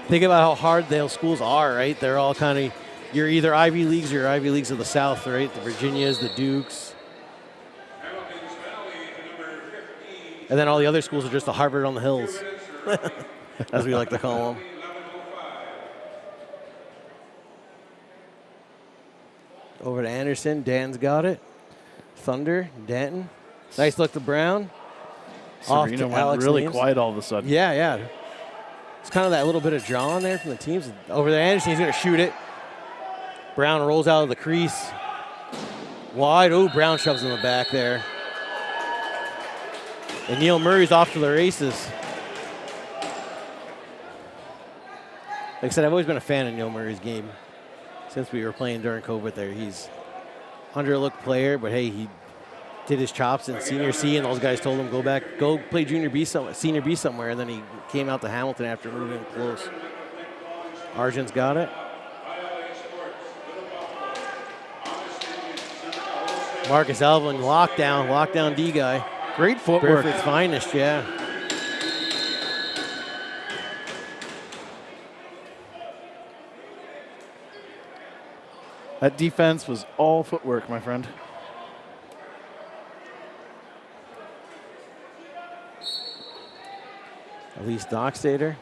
think about how hard those schools are, right? They're all kind of, you're either Ivy Leagues or Ivy Leagues of the South, right? The Virginias, the Dukes. And then all the other schools are just the Harvard on the hills, as we like to call them. Over to Anderson. Dan's got it. Thunder, Danton. Nice look to Brown. Serena went really quiet all of a sudden. Yeah, yeah. It's kind of that little bit of draw in there from the teams. Over there, Anderson, he's going to shoot it. Brown rolls out of the crease. Wide. Oh, Brown shoves in the back there. And Neil Murray's off to the races. Like I said, I've always been a fan of Neil Murray's game since we were playing during COVID there. He's underlooked player, but hey, he did his chops in senior C, and those guys told him go play senior B somewhere, and then he came out to Hamilton after moving close. Arjun's got it. Marcus Alvin, lockdown D guy. Great footwork. Burford's finest, yeah. That defense was all footwork, my friend. Elise Dockstader.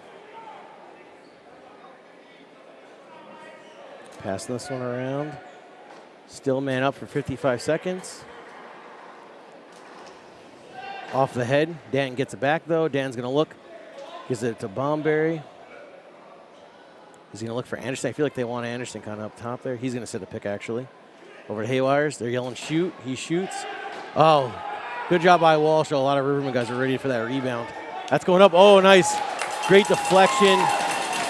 Passing this one around. Still man up for 55 seconds. Off the head. Dan gets it back, though. Dan's going to look. Gives it to Bomberry. He's going to look for Anderson. I feel like they want Anderson kind of up top there. He's going to set a pick, actually. Over to Haywires. They're yelling shoot. He shoots. Oh, good job by Walsh. A lot of Rivermen guys are ready for that rebound. That's going up. Oh, nice. Great deflection.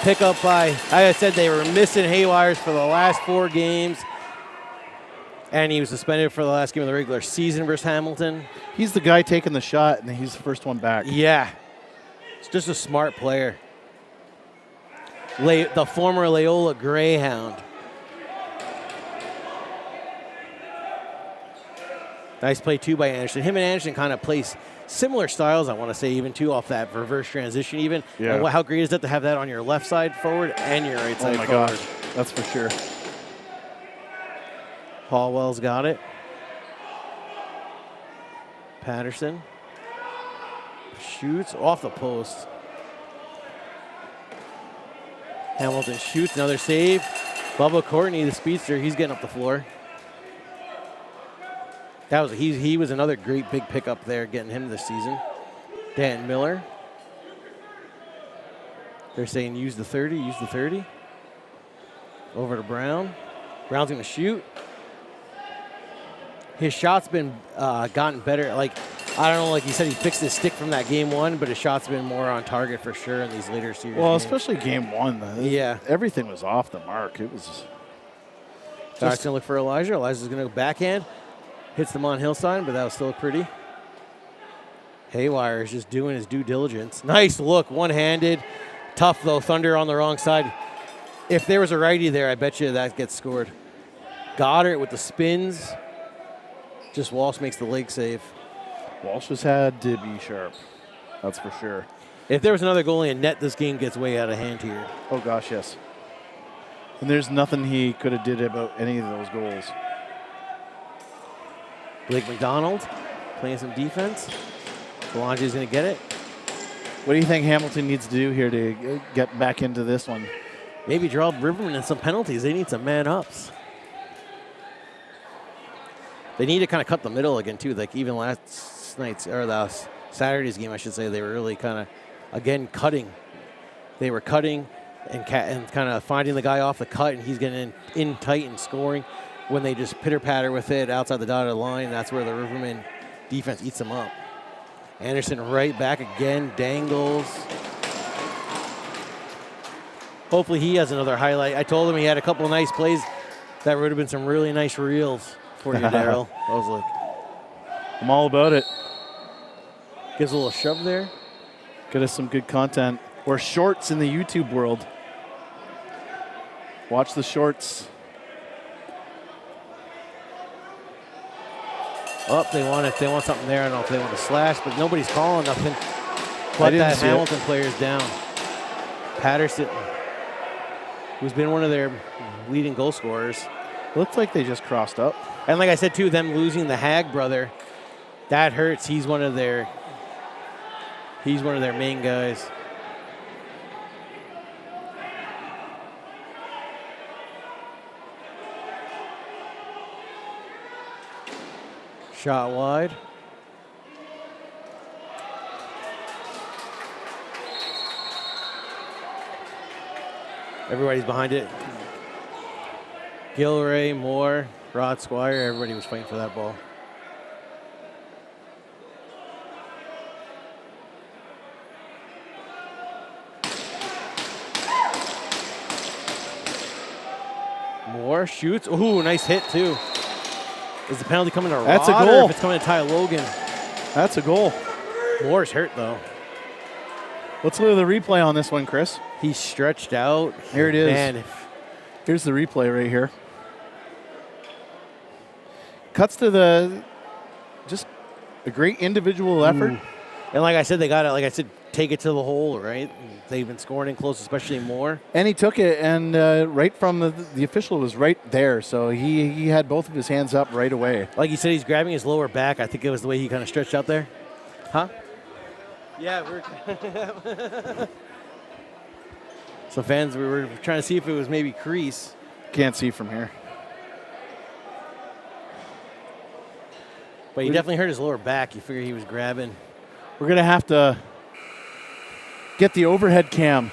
Pick up by, like I said, they were missing Haywires for the last 4 games. And he was suspended for the last game of the regular season versus Hamilton. He's the guy taking the shot, and he's the first one back. Yeah. It's just a smart player. The former Loyola Greyhound. Nice play, too, by Anderson. Him and Anderson kind of play similar styles, I want to say, even, too, off that reverse transition, even. Yeah. And how great is that to have that on your left side forward and your right side forward? Oh, my gosh. That's for sure. Hallwell's got it. Patterson. Shoots off the post. Hamilton shoots, another save. Bubba Courtney, the speedster, he's getting up the floor. He was another great big pickup there, getting him this season. Dan Miller. They're saying use the 30, use the 30. Over to Brown. Brown's going to shoot. His shot's been gotten better. Like, I don't know, like you said, he fixed his stick from that game 1, but his shot's been more on target for sure in these later series. Well, games. especially game 1. Yeah. Everything was off the mark. It was Just going to look for Elijah. Elijah's going to go backhand. Hits them on Hillside, but that was still pretty. Haywire is just doing his due diligence. Nice look, one-handed. Tough, though. Thunder on the wrong side. If there was a righty there, I bet you that gets scored. Goddard with the spins. Just Walsh makes the leg save. Walsh has had to be sharp. That's for sure. If there was another goalie in net, this game gets way out of hand here. Oh, gosh, yes. And there's nothing he could have did about any of those goals. Blake McDonald playing some defense. Belange's going to get it. What do you think Hamilton needs to do here to get back into this one? Maybe draw Rivermen in some penalties. They need some man-ups. They need to kind of cut the middle again, too. Like even last night's, or the Saturday's game, I should say, they were really kind of, again, cutting. They were cutting and kind of finding the guy off the cut, and he's getting in tight and scoring. When they just pitter-patter with it outside the dotted line, that's where the Rivermen defense eats them up. Anderson right back again, dangles. Hopefully he has another highlight. I told him he had a couple of nice plays. That would have been some really nice reels for you, Daryl. I was like, I'm all about it. Gives a little shove there. Get us some good content. Or shorts in the YouTube world. Watch the shorts. Oh, they want something there. I don't know if they want to slash, but nobody's calling nothing. I But didn't that see it. Hamilton player's down. Patterson, who's been one of their leading goal scorers. Looks like they just crossed up. And like I said, too, them losing the Hag brother, that hurts. He's one of their main guys. Shot wide. Everybody's behind it. Gilray, Moore, Rod Squire, everybody was fighting for that ball. Moore shoots. Ooh, nice hit too. Is the penalty coming to Rod? That's a or goal. if it's coming to Ty Logan? That's a goal. Moore's hurt though. Let's look at the replay on this one, Chris. He's stretched out. Here it is. Man, Here's the replay right here. Cuts to just a great individual effort. and like I said, they got to, like I said, take it to the hole, right? They've been scoring in close, especially Moore. And he took it, and right from the official was right there. So he had both of his hands up right away. Like you said, he's grabbing his lower back. I think it was the way he kind of stretched out there. Huh? Yeah, we're. So fans, we were trying to see if it was maybe crease. Can't see from here. But he definitely hurt his lower back. You figure he was grabbing. We're going to have to get the overhead cam.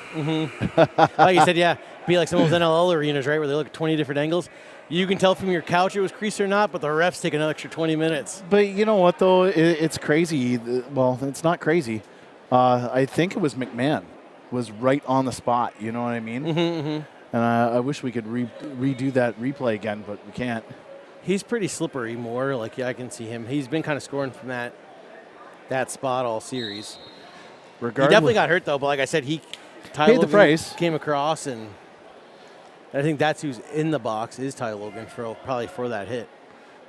Like you said, yeah, be like some of those NLL arenas, right, where they look at 20 different angles. You can tell from your couch it was crease or not, but the refs take another extra 20 minutes. But you know what, though? It's crazy. Well, it's not crazy. I think it was McMahon was right on the spot. You know what I mean? And I wish we could redo that replay again, but we can't. He's pretty slippery, Moore. Like, yeah, I can see him. He's been kind of scoring from that spot all series. He definitely got hurt, though, but like I said, Ty paid Logan the price. Came across, and I think that's who's in the box is Ty Logan probably for that hit.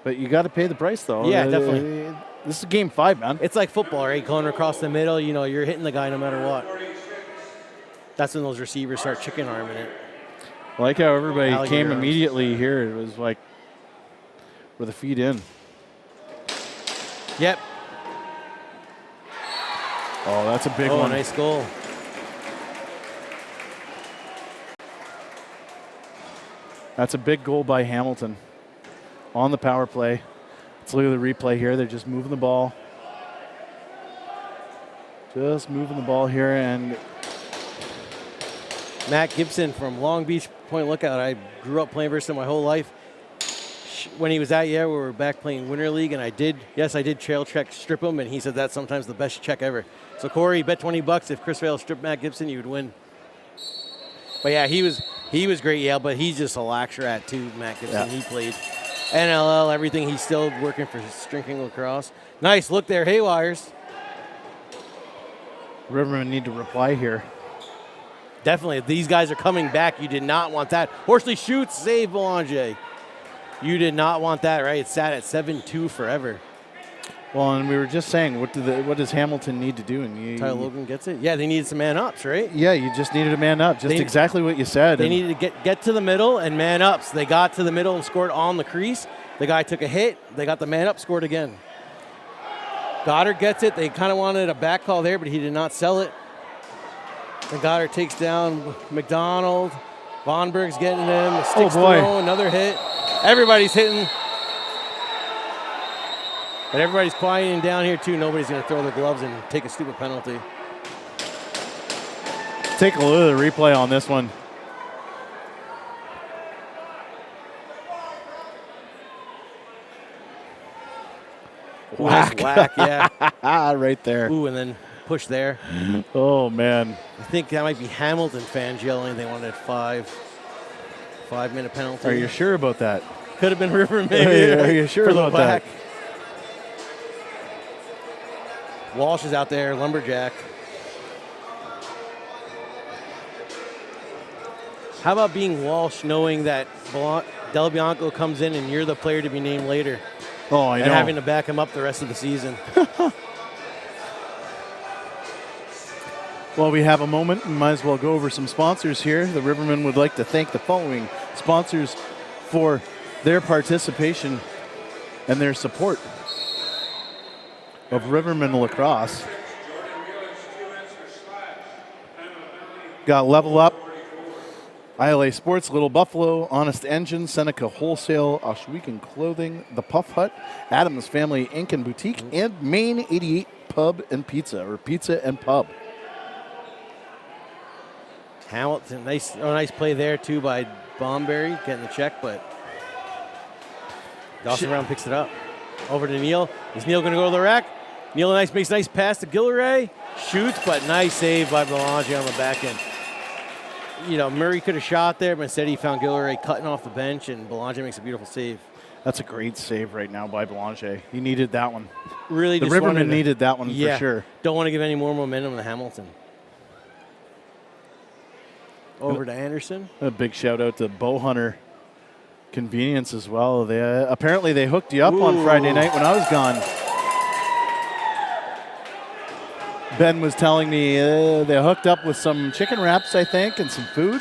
But you got to pay the price, though. Yeah, definitely. This is game 5, man. It's like football, right? Going across the middle, you know, you're hitting the guy no matter what. That's when those receivers start chicken arming it. I like how everybody Alligator came arms. immediately here. It was like with the feet in. Yep. Oh, that's a big Oh, one. nice goal. That's a big goal by Hamilton on the power play. Let's look at the replay here. They're just moving the ball. Just moving the ball here, and Matt Gibson from Long Beach Point Lookout. I grew up playing versus him my whole life. When he was out, we were back playing Winter League, and I did trail check strip him, and he said that's sometimes the best check ever. So Corey, bet $20 if Chris Vale stripped Matt Gibson, you would win. But yeah, he was great, yeah, but he's just a lax rat too, Matt Gibson. Yeah. He played NLL, everything. He's still working for Strinking Lacrosse. Nice look there, Haywires. Rivermen need to reply here. Definitely, these guys are coming back. You did not want that. Horsley shoots, save Belanger. You did not want that, right? It sat at 7-2 forever. Well, and we were just saying, what does Hamilton need to do? And Tyler Logan gets it. Yeah, they needed some man-ups, right? Yeah, you just needed a man up. Just exactly what you said. They needed to get to the middle and man-ups. They got to the middle and scored on the crease. The guy took a hit. They got the man-up, scored again. Goddard gets it. They kind of wanted a back call there, but he did not sell it. And Goddard takes down McDonald. Vonberg's getting him. Sticks throw, another hit. Everybody's hitting. And everybody's quieting down here, too. Nobody's going to throw their gloves and take a stupid penalty. Take a look at the replay on this one. Whack. Nice whack, yeah. Right there. Ooh, and then push there. Oh, man. I think that might be Hamilton fans yelling they wanted 5-minute penalty. Are you sure about that? Could have been Rivermen, maybe. Are you sure for the about that? whack. Walsh is out there, lumberjack. How about being Walsh, knowing that Del Bianco comes in and you're the player to be named later? Oh, I know. And having to back him up the rest of the season. Well, we have a moment. We might as well go over some sponsors here. The Rivermen would like to thank the following sponsors for their participation and their support of Rivermen Lacrosse. Got Level Up, ILA Sports, Little Buffalo, Honest Engine, Seneca Wholesale, Oshwegan Clothing, The Puff Hut, Adams Family Ink and Boutique, and Main 88 Pub and Pizza, or Pizza and Pub. Hamilton, nice play there too by Bomberry, getting the check, but Dawson Brown picks it up. Over to Neal. Is Neal going to go to the rack? Neal makes a nice pass to Gilleray. Shoots, but nice save by Belanger on the back end. You know, Murray could have shot there, but instead he found Gilleray cutting off the bench, and Belanger makes a beautiful save. That's a great save right now by Belanger. He needed that one. Really, the Rivermen needed that one for sure. Don't want to give any more momentum to Hamilton. Over to Anderson. A big shout out to Bowhunter Convenience as well. They apparently they hooked you up on Friday night when I was gone. Ben was telling me they hooked up with some chicken wraps, I think, and some food.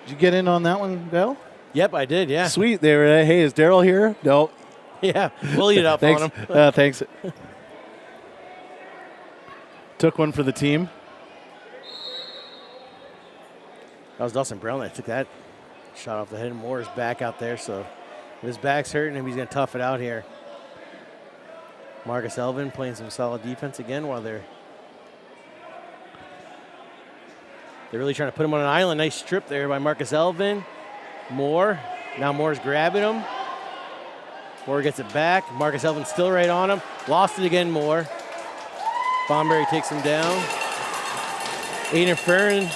Did you get in on that one, Bill? Yep, I did, yeah. Sweet. They were, hey, is Daryl here? No. Yeah, we'll eat it up thanks. on him. Thanks. Took one for the team. That was Dawson Brown that took that shot off the head. Moore's back out there, so if his back's hurting him, he's going to tough it out here. Marcus Elvin playing some solid defense again while they're really trying to put him on an island. Nice strip there by Marcus Elvin. Moore. Now Moore's grabbing him. Moore gets it back. Marcus Elvin still right on him. Lost it again, Moore. Bomberry takes him down. Aiden Ferrin,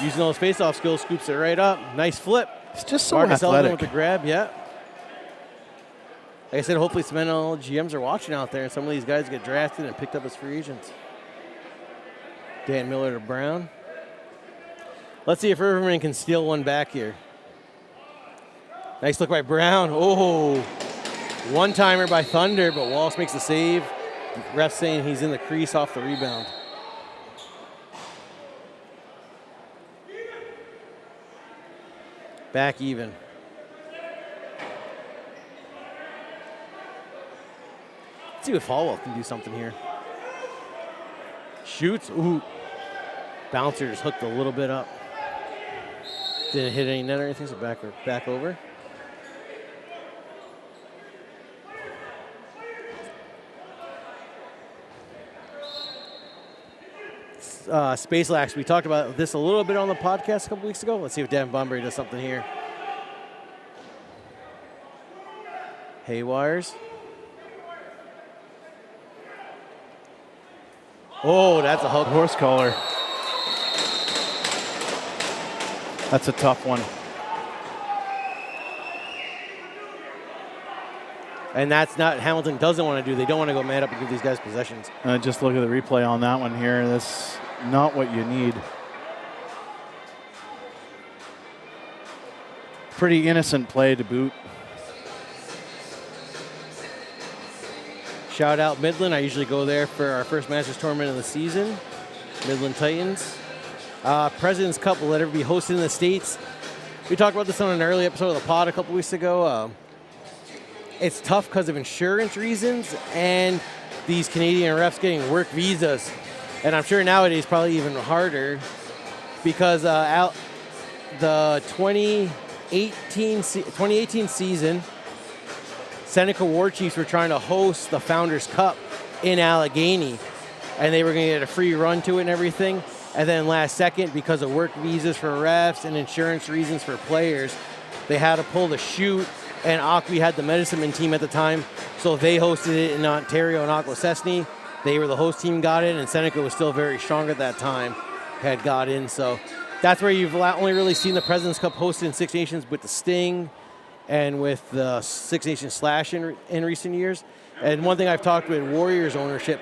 using those face-off skills, scoops it right up. Nice flip. It's just so Marcus athletic. Elvin with the grab, yeah. Like I said, hopefully some NL GMs are watching out there, and some of these guys get drafted and picked up as free agents. Dan Miller to Brown. Let's see if Riverman can steal one back here. Nice look by Brown. Oh, one-timer by Thunder, but Walsh makes the save. Ref saying he's in the crease off the rebound. Back even. Let's see if Falwell can do something here. Shoots. Ooh. Bouncer just hooked a little bit up. Didn't hit any net or anything, so back over. Space Lax. We talked about this a little bit on the podcast a couple weeks ago. Let's see if Dan Bomberry does something here. Haywires. Oh, that's a hook. Horse collar. That's a tough one. And that's not Hamilton doesn't want to do. They don't want to go man up and give these guys possessions. Just look at the replay on that one here. That's not what you need. Pretty innocent play to boot. Shout out Midland. I usually go there for our first Masters tournament of the season. Midland Titans. President's Cup will ever be hosted in the States. We talked about this on an early episode of the pod a couple weeks ago. It's tough because of insurance reasons and these Canadian refs getting work visas. And I'm sure nowadays probably even harder because the 2018 season, Seneca War Chiefs were trying to host the Founders Cup in Allegheny, and they were going to get a free run to it and everything. And then last second, because of work visas for refs and insurance reasons for players, they had to pull the shoot, and Acqui had the Medicine Man team at the time, so they hosted it in Ontario and Akwesasne. They were the host team, got in, and Seneca was still very strong at that time, had got in. So that's where you've only really seen the President's Cup hosted in Six Nations with the Sting and with the Six Nations Slash in recent years. And one thing I've talked with Warriors ownership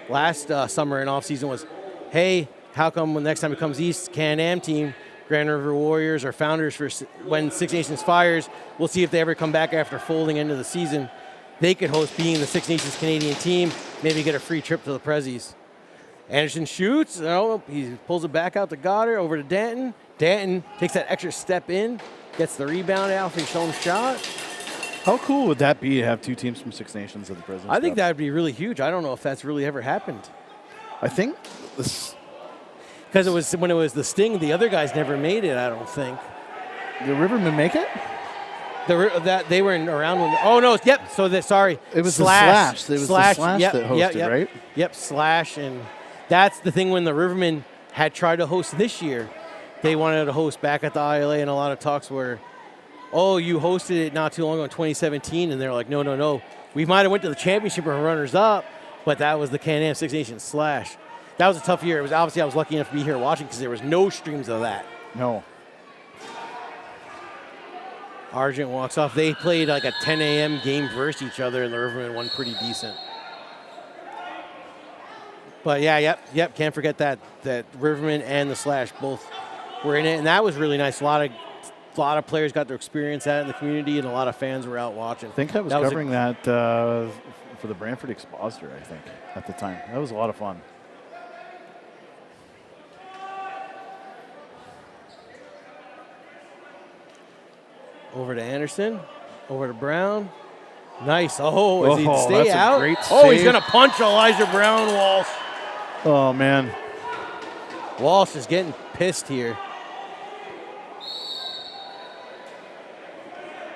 last summer and offseason was hey, how come when next time it comes East, Can-Am team, Grand River Warriors or Founders, for when Six Nations fires, we'll see if they ever come back after folding into the season. They could host being the Six Nations Canadian team, maybe get a free trip to the Prezzies. Anderson shoots. He pulls it back out to Goddard, over to Danton. Danton takes that extra step in, gets the rebound out for his own shot. How cool would that be to have 2 teams from Six Nations at the President's I think Cup? that would be really huge. I don't know if that's really ever happened. I think this. Because it was when it was the Sting, the other guys never made it, I don't think. The Rivermen make it? That they were around when. Oh no! Yep. So sorry. It was Slash. the Slash that hosted, right? Yep. Slash, and that's the thing when the Rivermen had tried to host this year. They wanted to host back at the ILA, and a lot of talks were, "Oh, you hosted it not too long ago in 2017," and they're like, "No. We might have went to the championship or runners up, but that was the Can-Am Six Nations Slash." That was a tough year. It was obviously I was lucky enough to be here watching because there was no streams of that. No. Argent walks off. They played like a 10 a.m. game versus each other, and the Rivermen won pretty decent. But yeah, yep. Can't forget that Rivermen and the Slash both were in it, and that was really nice. A lot of players got to experience that in the community, and a lot of fans were out watching. I think I was covering that for the Brantford Expositor, I think, at the time. That was a lot of fun. Over to Anderson, over to Brown. Nice. Is he stay that's out? A great He's save. going to punch Elijah Brown, Walsh. Oh, man. Walsh is getting pissed here.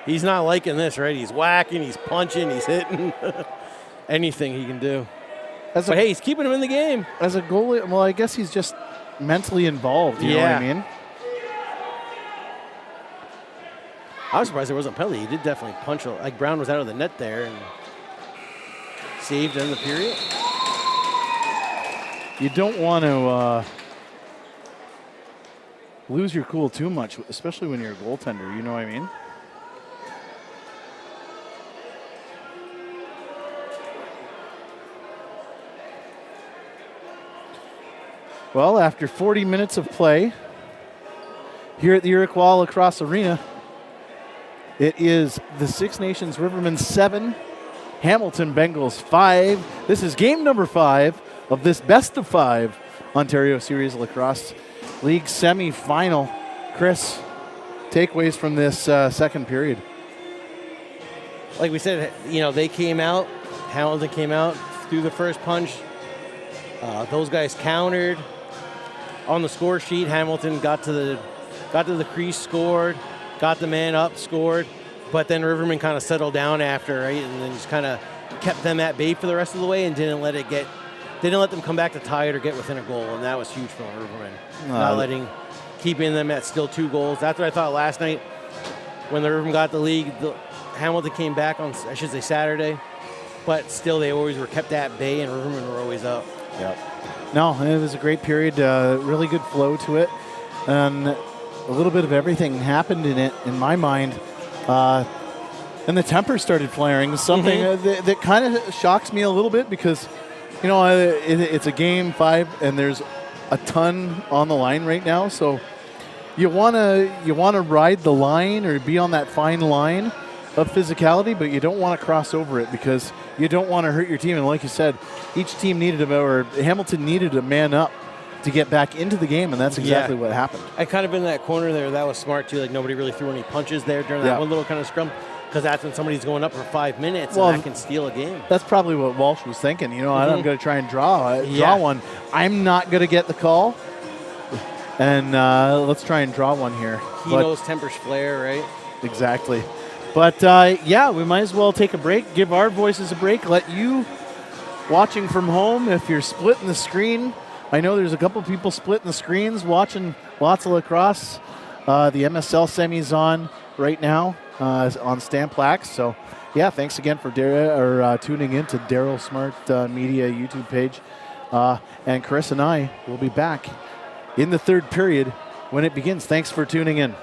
He's not liking this, right? He's whacking, he's punching, he's hitting. Anything he can do. But hey, he's keeping him in the game. As a goalie, well, I guess he's just mentally involved. You know what I mean? I was surprised there wasn't a penalty. He did definitely punch. Like Brown was out of the net there and saved in the period. You don't want to lose your cool too much, especially when you're a goaltender. You know what I mean? Well, after 40 minutes of play here at the Iroquois Lacrosse Arena, it is the Six Nations Rivermen 7, Hamilton Bengals 5. This is game number 5 of this best of 5 Ontario Series Lacrosse League semi-final. Chris, takeaways from this second period. Like we said, they came out. Hamilton came out, threw the first punch. Those guys countered. On the score sheet, Hamilton got to the crease, scored. Got the man up, scored, but then Rivermen kind of settled down after, right, and then just kind of kept them at bay for the rest of the way and didn't let them come back to tie it or get within a goal, and that was huge for Rivermen. Keeping them at still 2 goals. That's what I thought last night when the Rivermen got the league. Hamilton came back on, I should say, Saturday, but still they always were kept at bay, and Rivermen were always up. Yep. No, it was a great period. Really good flow to it, and a little bit of everything happened in it, in my mind. And the temper started flaring. Something that kind of shocks me a little bit because, it's a game 5 and there's a ton on the line right now. So you wanna ride the line or be on that fine line of physicality, but you don't want to cross over it because you don't want to hurt your team. And like you said, each team Hamilton needed a man up to get back into the game, and that's exactly what happened. I kind of in that corner there. That was smart, too. Like, nobody really threw any punches there during that one little kind of scrum because that's when somebody's going up for 5 minutes, and that can steal a game. That's probably what Walsh was thinking. I'm going to try and draw one. I'm not going to get the call, and let's try and draw one here. He knows tempers flare, right? Exactly. But, we might as well take a break, give our voices a break, let you watching from home, if you're splitting the screen, I know there's a couple people splitting the screens, watching lots of lacrosse. The MSL semi's on right now on Stamplax. So, thanks again for tuning in to Daryl Smart Media YouTube page. And Chris and I will be back in the third period when it begins. Thanks for tuning in.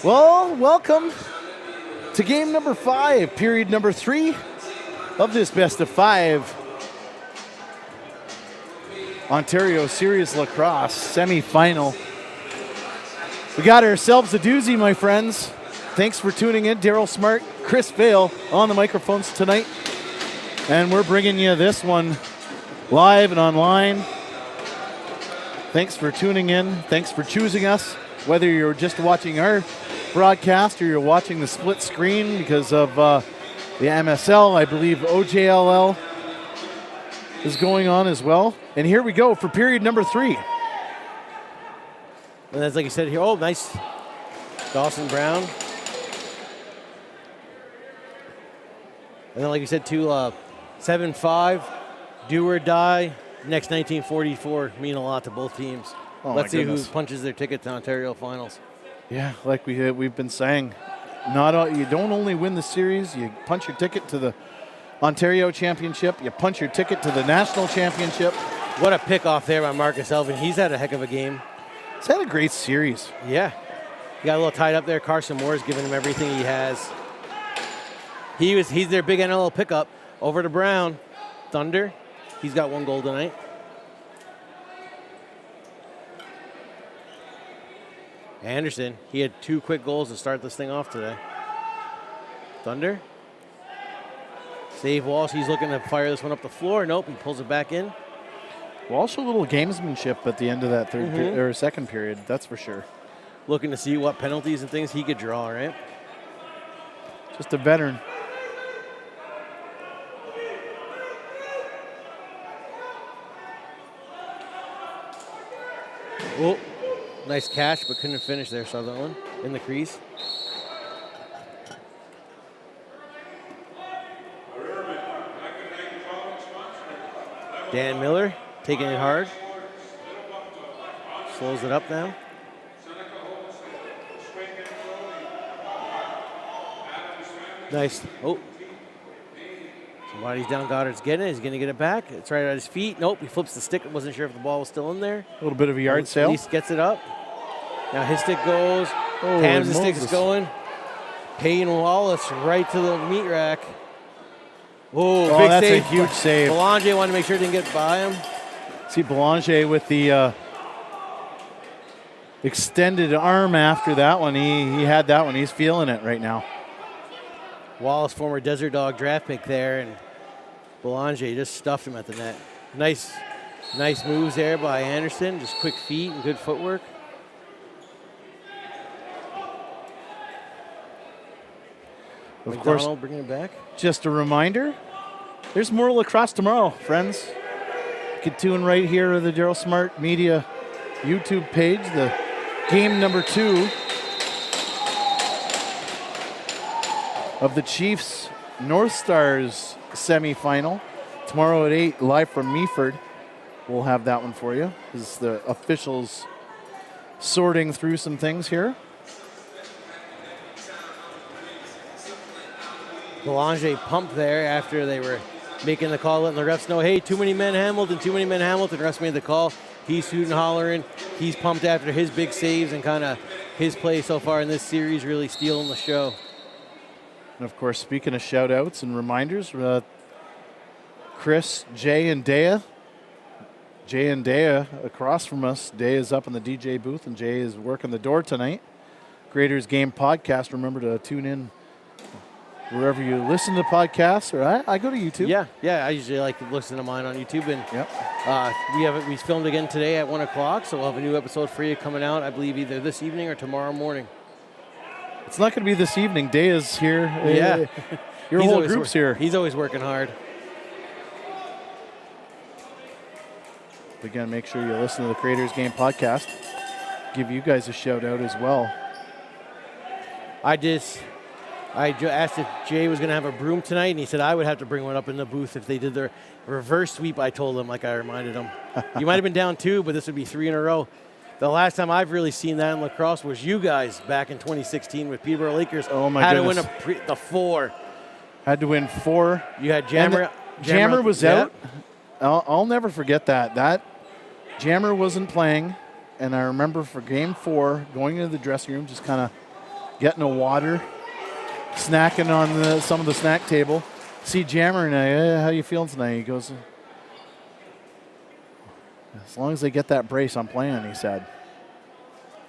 Well, welcome to game number 5, period number 3 of this best of 5 Ontario Series Lacrosse semifinal. We got ourselves a doozy, my friends. Thanks for tuning in. Daryl Smart, Chris Vale on the microphones tonight. And we're bringing you this one live and online. Thanks for tuning in. Thanks for choosing us. Whether you're just watching our broadcast or you're watching the split screen because of the MSL, I believe OJLL is going on as well. And here we go for period number 3. And that's like you said here. Oh, nice. Dawson Brown. And then like you said, too, 7-5, do or die. Next 1944 mean a lot to both teams. Oh, let's see goodness. who punches their ticket to Ontario finals. Yeah, like we've been saying, you don't only win the series, you punch your ticket to the Ontario Championship, you punch your ticket to the National Championship. What a pick off there by Marcus Elvin. He's had a heck of a game. He's had a great series. Yeah. He got a little tied up there. Carson Moore's giving him everything he has. He's their big NLL pickup. Over to Brown. Thunder. He's got 1 goal tonight. Anderson, he had 2 quick goals to start this thing off today. Thunder. Save Walsh. He's looking to fire this one up the floor. Nope, he pulls it back in. Well, also a little gamesmanship at the end of that second period, that's for sure. Looking to see what penalties and things he could draw, right? Just a veteran. Oh, nice catch, but couldn't finish there, Sutherland, in the crease. Dan Miller taking it hard. Slows it up now. Nice. Oh. Somebody's down. Goddard's getting it. He's going to get it back. It's right at his feet. Nope. He flips the stick. Wasn't sure if the ball was still in there. A little bit of a yard At sale. least gets it up. Now his stick goes. Oh, Tams the Moses. stick is going. Payne Wallace right to the meat rack. Oh, big that's save. a huge save. Belanger wanted to make sure it didn't get by him. See Belanger with the extended arm after that one. He had that one. He's feeling it right now. Wallace, former Desert Dog draft pick there, and Belanger just stuffed him at the net. Nice moves there by Anderson. Just quick feet and good footwork. Of McDonald course, bringing it back. just a reminder, there's more lacrosse tomorrow, friends. You can tune right here to the Daryl Smart Media YouTube page, the game number 2 of the Chiefs North Stars semifinal. Tomorrow at 8, live from Meaford. We'll have that one for you. This is the officials sorting through some things here. Belanger pumped there after they were making the call, letting the refs know, hey, too many men Hamilton. Refs made the call. He's hooting, hollering. He's pumped after his big saves and kind of his play so far in this series, really stealing the show. And of course, speaking of shout outs and reminders, Chris, Jay, and Dea. Jay and Dea across from us. Dea is up in the DJ booth, and Jay is working the door tonight. Graders Game Podcast. Remember to tune in wherever you listen to podcasts, or I go to YouTube. Yeah, I usually like to listen to mine on YouTube, and Yep. we filmed again today at 1 o'clock, so we'll have a new episode for you coming out, I believe, either this evening or tomorrow morning. It's not going to be this evening. Dea's here. Yeah. Your He's whole always group's here. He's always working hard. Again, make sure you listen to the Creators Game Podcast. Give you guys a shout out as well. I asked if Jay was going to have a broom tonight, and he said I would have to bring one up in the booth if they did their reverse sweep. I told him, like I reminded him. You might have been down 2, but this would be 3 in a row. The last time I've really seen that in lacrosse was you guys back in 2016 with Peterborough Lakers. Oh, my had goodness. to win the 4. Had to win 4. You had Jammer. Jammer was yeah. out. I'll never forget that. That Jammer wasn't playing, and I remember for game 4, going into the dressing room, just kind of getting a water, snacking on some of the snack table. See Jammer and I, how you feeling tonight? He goes, as long as they get that brace, I'm playing, he said.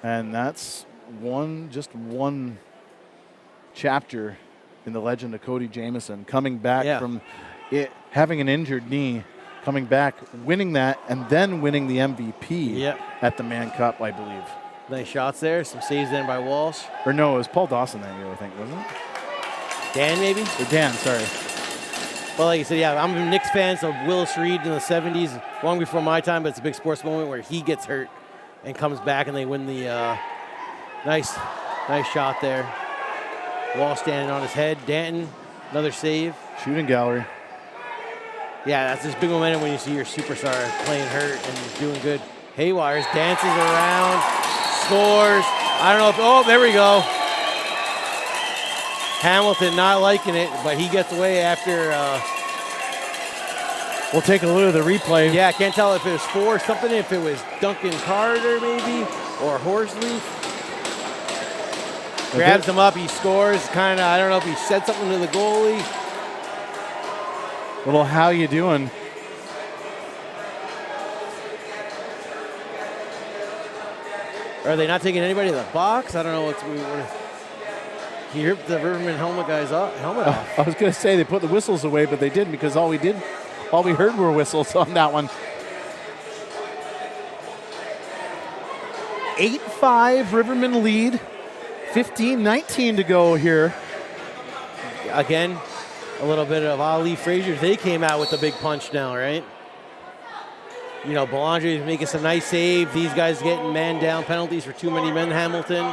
And that's just one chapter in the legend of Cody Jamieson, coming back from having an injured knee, coming back, winning that, and then winning the MVP at the Man Cup, I believe. Nice shots there. Some saves then by Walsh. Or no, it was Paul Dawson that year, I think, wasn't it? Dan, maybe? Or Dan, sorry. Well, like you said, yeah, I'm a Knicks fan, so Willis Reed in the 70s, long before my time, but it's a big sports moment where he gets hurt and comes back and they win the nice shot there. Wall standing on his head. Danton, another save. Shooting gallery. Yeah, that's just big momentum when you see your superstar playing hurt and doing good. Haywires dances around, scores. I don't know if, oh, there we go. Hamilton not liking it, but he gets away after. We'll take a look at the replay. Yeah, I can't tell if it was for something, if it was Duncan Carter maybe, or Horsley. Grabs him up, he scores, kind of, I don't know if he said something to the goalie. Little how you doing? Are they not taking anybody to the box? I don't know what's we were. He ripped the Rivermen helmet off. I was going to say they put the whistles away, but they didn't, because all we heard were whistles on that one. 8-5 Rivermen lead. 15-19 to go here. Again, a little bit of Ali Frazier. They came out with the big punch now, right? You know, Belanger is making some nice save. These guys getting man down penalties for too many men, Hamilton.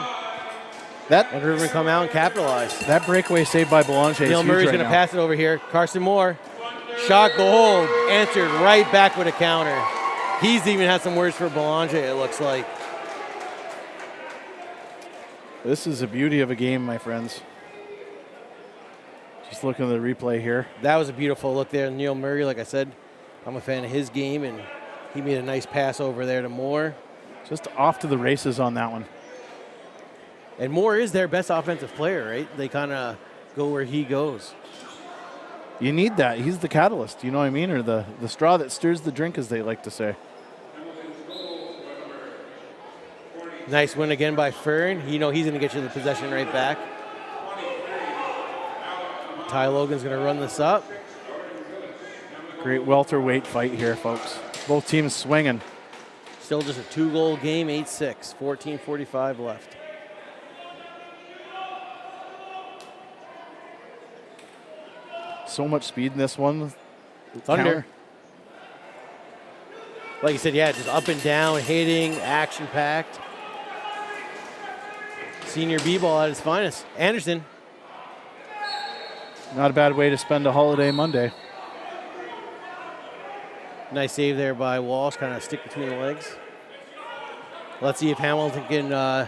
And Rivermen come out and capitalize. That breakaway saved by Belanger. Neil Murray's going to pass it over here. Carson Moore. Shot gold. Answered right back with a counter. He's even had some words for Belanger, it looks like. This is a beauty of a game, my friends. Just looking at the replay here. That was a beautiful look there. Neil Murray, like I said, I'm a fan of his game, and he made a nice pass over there to Moore. Just off to the races on that one. And Moore is their best offensive player, right? They kind of go where he goes. You need that. He's the catalyst, you know what I mean? Or the straw that stirs the drink, as they like to say. Nice win again by Fern. You know he's going to get you the possession right back. Ty Logan's going to run this up. Great welterweight fight here, folks. Both teams swinging. Still just a 2-goal game, 8-6, 14:45 left. So much speed in this one. Thunder. Like you said, yeah, just up and down, hitting, action-packed. Senior B-ball at its finest. Anderson. Not a bad way to spend a holiday Monday. Nice save there by Walsh, kind of stick between the legs. Let's see if Hamilton can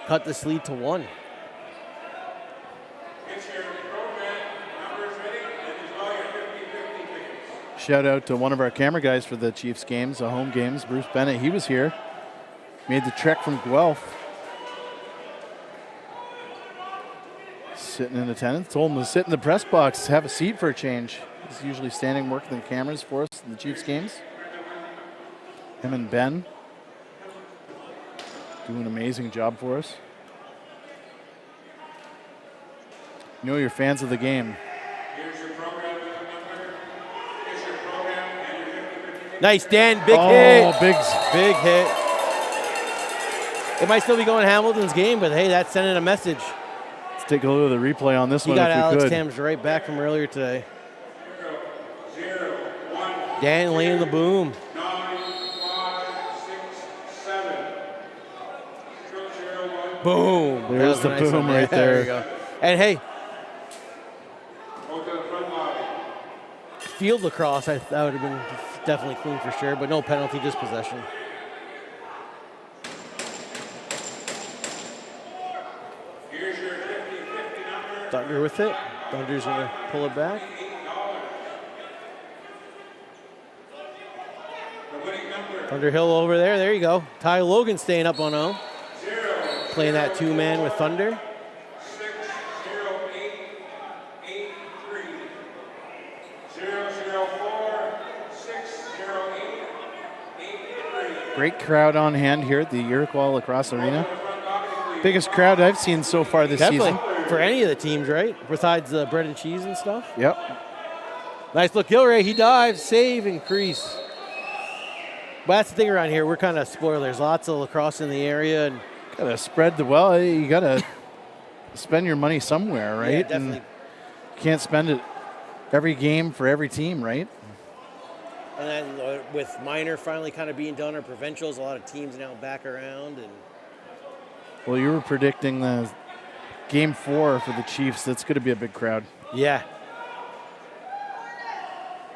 cut this lead to 1. Shout out to one of our camera guys for the Chiefs games, the home games, Bruce Bennett. He was here. Made the trek from Guelph. Sitting in attendance. Told him to sit in the press box, have a seat for a change. He's usually standing working the cameras for us in the Chiefs games. Him and Ben doing an amazing job for us. You know you're fans of the game. Nice, Dan. Big hit. Oh, big hit. It might still be going Hamilton's game, but hey, that's sending a message. Let's take a look at the replay on this one. You got if Alex we could. Thames right back from earlier today. Dan laying the boom. Boom. There's the nice boom one. right There there. you go. And hey, field lacrosse, that would have been definitely clean for sure, but no penalty, just possession. Thunder with it. Thunder's going to pull it back. Thunderhill over there. There you go. Ty Logan staying up on 0. Playing that 2-man with Thunder. Great crowd on hand here at the Iroquois Lacrosse Arena. Biggest crowd I've seen so far this Definitely. season. For any of the teams, right? Besides the bread and cheese and stuff. Yep. Nice look, Gilray. He dives, save, and crease. But that's the thing around here. We're kind of spoiled. There's lots of lacrosse in the area. And Gotta spread the well. You gotta spend your money somewhere, right? Yeah, definitely. And you can't spend it every game for every team, right? And then with minor finally kind of being done, or provincials, a lot of teams now back around. And Well, you were predicting the game 4 for the Chiefs. That's going to be a big crowd. yeah,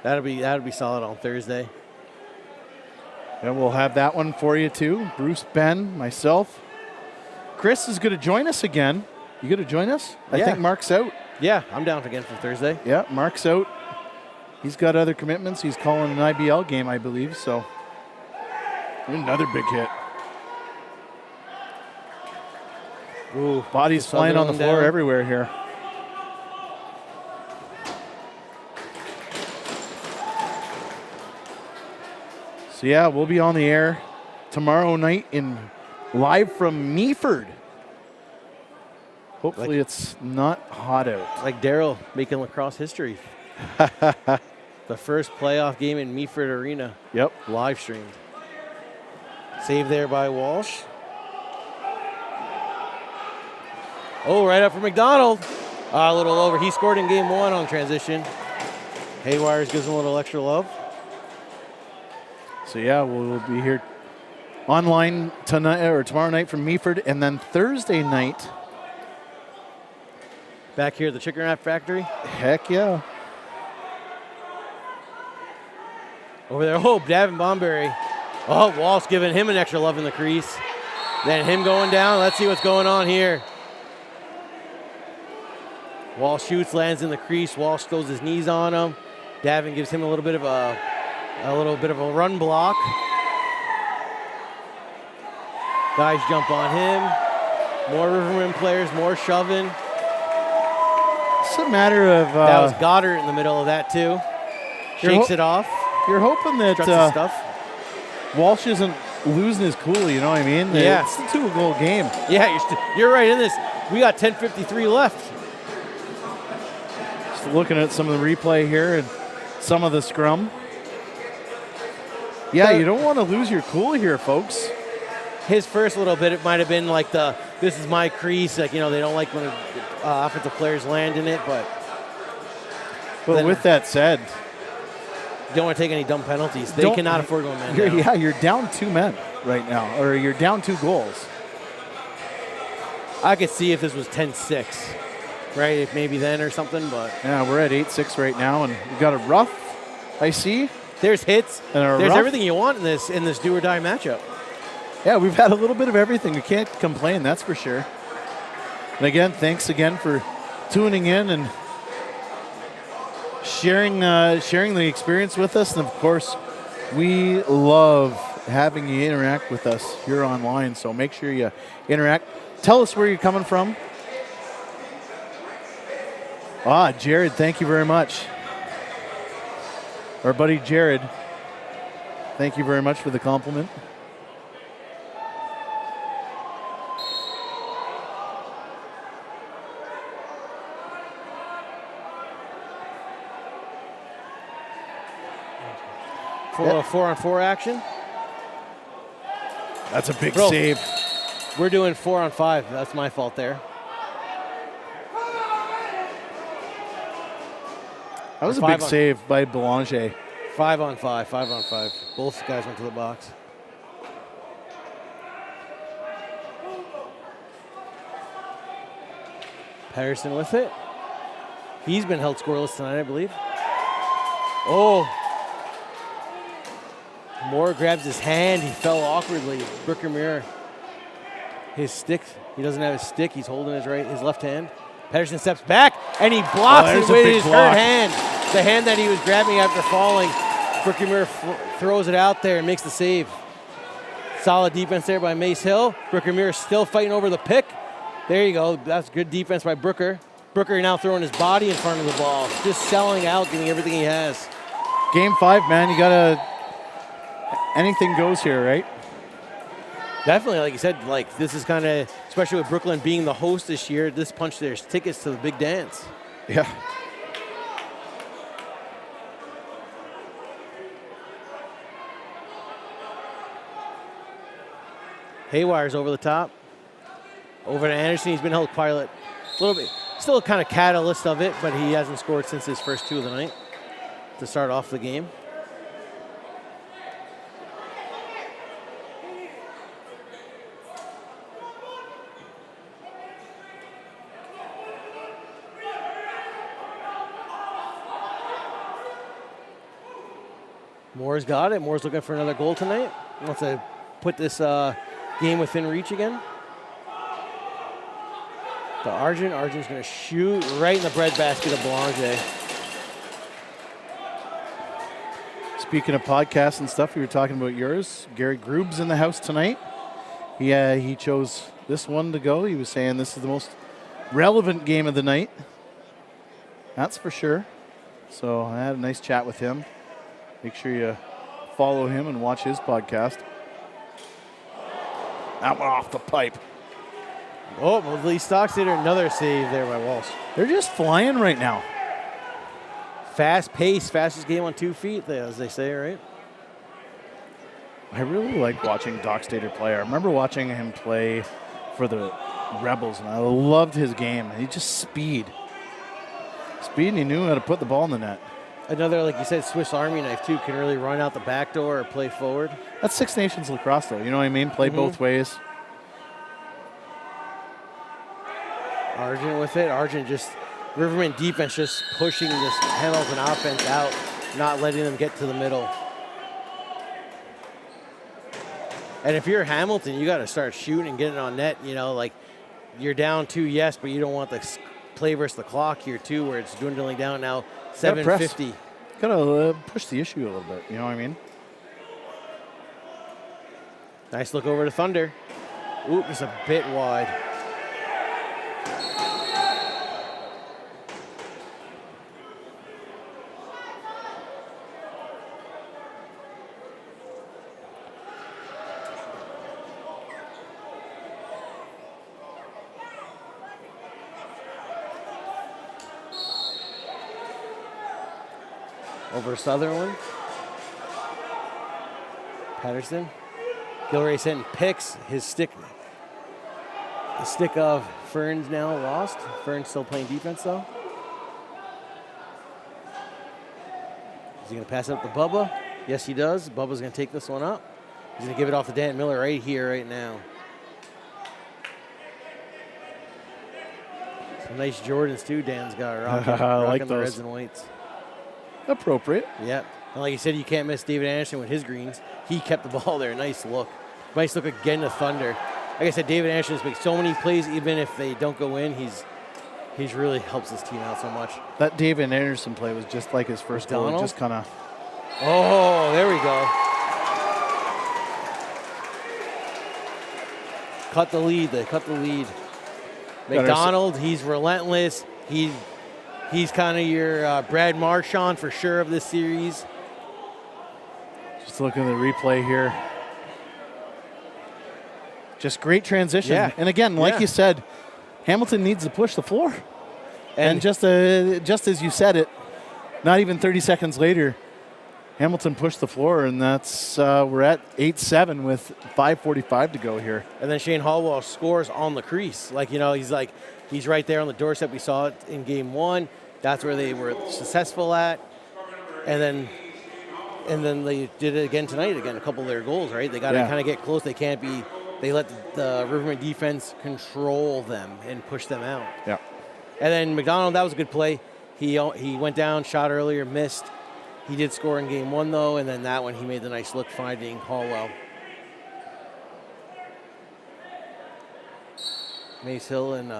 that'll be solid on Thursday. And we'll have that one for you too. Bruce, Ben, myself. Chris is going to join us again. You going to join us? I Yeah. think Mark's out. Yeah, I'm down again for Thursday. Yeah, Mark's out. He's got other commitments. He's calling an IBL game, I believe. So another big hit. Ooh, Bodies flying on the floor down. everywhere here. So yeah, we'll be on the air tomorrow night live from Meaford. Hopefully it's not hot out. Like Daryl making lacrosse history. The first playoff game in Meaford Arena, Yep. live streamed. Save there by Walsh. Oh, right up for McDonald. A little over. He scored in game 1 on transition. Haywires gives him a little extra love. So yeah, we'll be here online tonight or tomorrow night from Meaford, and then Thursday night. Back here at the Chicken Wrap Factory. Heck yeah. Over there, oh, Davin Bomberry. Oh, Walsh giving him an extra love in the crease. Then him going down. Let's see what's going on here. Walsh shoots, lands in the crease. Walsh throws his knees on him. Davin gives him a little bit of a run block. Guys jump on him. More Rivermen players, more shoving. It's a matter of That was Goddard in the middle of that too. Shakes it off. You're hoping that Struts his stuff. Walsh isn't losing his cool, you know what I mean? Yeah. It's a 2-goal game. Yeah, you're right in this. We got 10:53 left. Just looking at some of the replay here and some of the scrum. Yeah, you don't want to lose your cool here, folks. His first little bit, it might have been like this is my crease. Like, they don't like when offensive players land in it, but with that said, you don't want to take any dumb penalties. They cannot afford going man down. Yeah, you're down 2 men right now, or you're down 2 goals. I could see if this was 10-6, right? If maybe then or something, but Yeah, we're at 8-6 right now, and we've got a rough, I see. there's hits. And a There's rough. everything you want in this do or die matchup. Yeah, we've had a little bit of everything. We can't complain, that's for sure. And again, thanks again for tuning in and sharing the experience with us. And of course, we love having you interact with us here online. So make sure you interact. Tell us where you're coming from. Jared, thank you very much. Our buddy Jared, thank you very much for the compliment. For a 4-on-4 action. That's a big Bro. save. We're doing 4-on-5. That's my fault there. That was a Five big on- save by Belanger. 5-on-5. 5-on-5. Both guys went to the box. Patterson with it. He's been held scoreless tonight, I believe. Oh. Moore grabs his hand. He fell awkwardly. Brooker Muir. His stick. He doesn't have his stick. He's holding his left hand. Patterson steps back, and he blocks there's it a with big his block. hurt hand. The hand that he was grabbing after falling. Brooker Muir throws it out there and makes the save. Solid defense there by Mace Hill. Brooker Muir still fighting over the pick. There you go. That's good defense by Brooker. Brooker now throwing his body in front of the ball. Just selling out, giving everything he has. Game 5, man. You got to... Anything goes here, right? Definitely, like you said, like this is kind of, especially with Brooklyn being the host this year, this punched their tickets to the big dance. Yeah. Haywire's over the top. Over to Anderson, he's been held quiet a little bit. Still kind of catalyst of it, but he hasn't scored since his first 2 of the night to start off the game. Moore's got it. Moore's looking for another goal tonight. Wants to put this game within reach again. To Arjun. Arjun's going to shoot right in the breadbasket of Belanger. Speaking of podcasts and stuff, we were talking about yours. Gary Grube's in the house tonight. He chose this one to go. He was saying this is the most relevant game of the night. That's for sure. So I had a nice chat with him. Make sure you follow him and watch his podcast. That one off the pipe. Oh, well, Lee Stocks did another save there by Walsh. They're just flying right now. Fast pace, fastest game on 2 feet, as they say, right? I really like watching Doc Stater play. I remember watching him play for the Rebels, and I loved his game. He just speed. Speed, and he knew how to put the ball in the net. Another, like you said, Swiss Army knife, too. Can really run out the back door or play forward. That's Six Nations lacrosse, though. You know what I mean? Play both ways. Argent with it. Argent just, Rivermen defense just pushing this Hamilton offense out, not letting them get to the middle. And if you're Hamilton, you got to start shooting and getting on net. You know, like you're down 2, yes, but you don't want the play versus the clock here, too, where it's dwindling down now 7:50. Got to push the issue a little bit. You know what I mean? Nice look over to Thunder. Ooh, just a bit wide. Over Sutherland. Patterson. Gilray sent picks. His stick. The stick of Fern's now lost. Fern's still playing defense though. Is he going to pass it up to Bubba? Yes, he does. Bubba's going to take this one up. He's going to give it off to Dan Miller right here, right now. Some nice Jordans too. Dan's got rocking like the those. reds and whites. Appropriate. Yep. And like you said, you can't miss David Anderson with his greens. He kept the ball there. Nice look. Nice look again to Thunder. Like I said, David Anderson's makes so many plays, even if they don't go in, he's really helps his team out so much. That David Anderson play was just like his first goal. McDonald? Just kind of. Oh, there we go. Cut the lead. They cut the lead. McDonald, he's relentless. He's kind of your Brad Marchand for sure of this series. Just looking at the replay here. Just great transition. Yeah. And again, like you said, Hamilton needs to push the floor. And just as you said it, not even 30 seconds later, Hamilton pushed the floor, and that's we're at 8-7 with 5:45 to go here. And then Shane Hallwell scores on the crease. He's right there on the doorstep. We saw it in game 1. That's where they were successful at. And then they did it again tonight. Again, a couple of their goals, right? They got to kind of get close. They can't be. They let the Rivermen defense control them and push them out. Yeah. And then McDonald, that was a good play. He went down, shot earlier, missed. He did score in game 1 though, and then that one he made the nice look finding Hallwell. Mace Hill and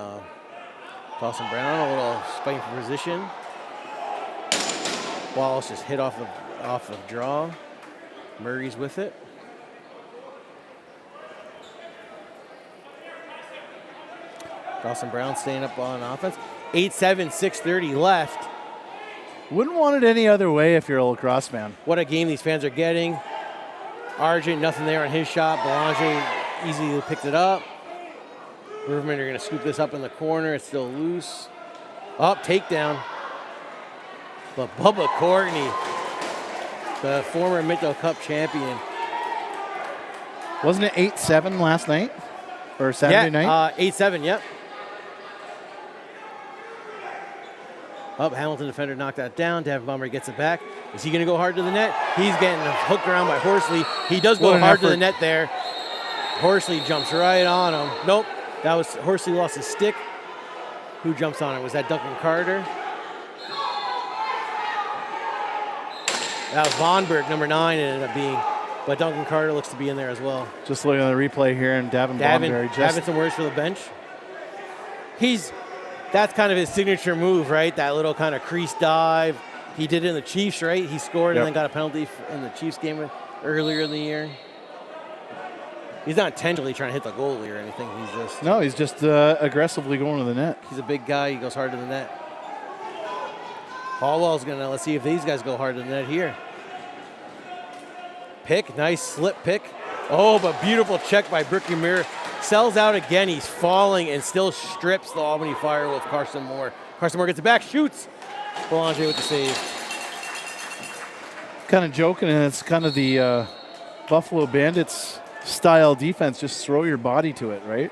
Dawson Brown, a little fighting for position. Wallace just hit off the draw. Murray's with it. Dawson Brown staying up on offense. 8-7, 6:30 left. Wouldn't want it any other way if you're a lacrosse fan. What a game these fans are getting. Argent, nothing there on his shot. Belanger easily picked it up. Rivermen are going to scoop this up in the corner. It's still loose. Up, takedown. But Bubba Courtney, the former Minto Cup champion. Wasn't it 8-7 last night? Or Saturday night? 8-7, yep. Up, Hamilton defender knocked that down. Davin Bomber gets it back. Is he going to go hard to the net? He's getting hooked around by Horsley. He does go hard to the net there. Horsley jumps right on him. Nope, that was Horsley lost his stick. Who jumps on it? Was that Duncan Carter? That was Vonberg, number 9, it ended up being. But Duncan Carter looks to be in there as well. Just looking at the replay here, and Davin Bomber having some words for the bench. That's kind of his signature move, right? That little kind of crease dive. He did it in the Chiefs, right? He scored and then got a penalty in the Chiefs game earlier in the year. He's not intentionally trying to hit the goalie or anything. He's just aggressively going to the net. He's a big guy. He goes hard to the net. Hallwell's going to, let's see if these guys go hard to the net here. Pick, nice slip pick. Oh, but beautiful check by Brookie Muir. Sells out again. He's falling and still strips the Albany Fire with Carson Moore. Carson Moore gets it back, shoots. Boulanger with the save. Kind of joking, and it's kind of the Buffalo Bandits style defense. Just throw your body to it, right?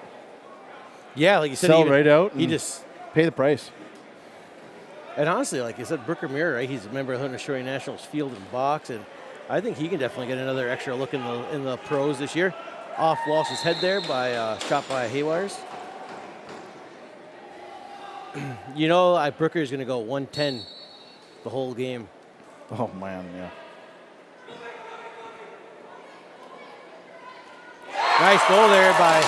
Yeah, like you said. Sell right out. He just pay the price. And honestly, like you said, Brooker Muir, right? He's a member of the Haudenosaunee Nationals field and box, and I think he can definitely get another extra look in the pros this year. Off Walsh's head there by shot by Haywires. You know, Brooker is going to go 110 the whole game. Oh, man, yeah. Nice goal there by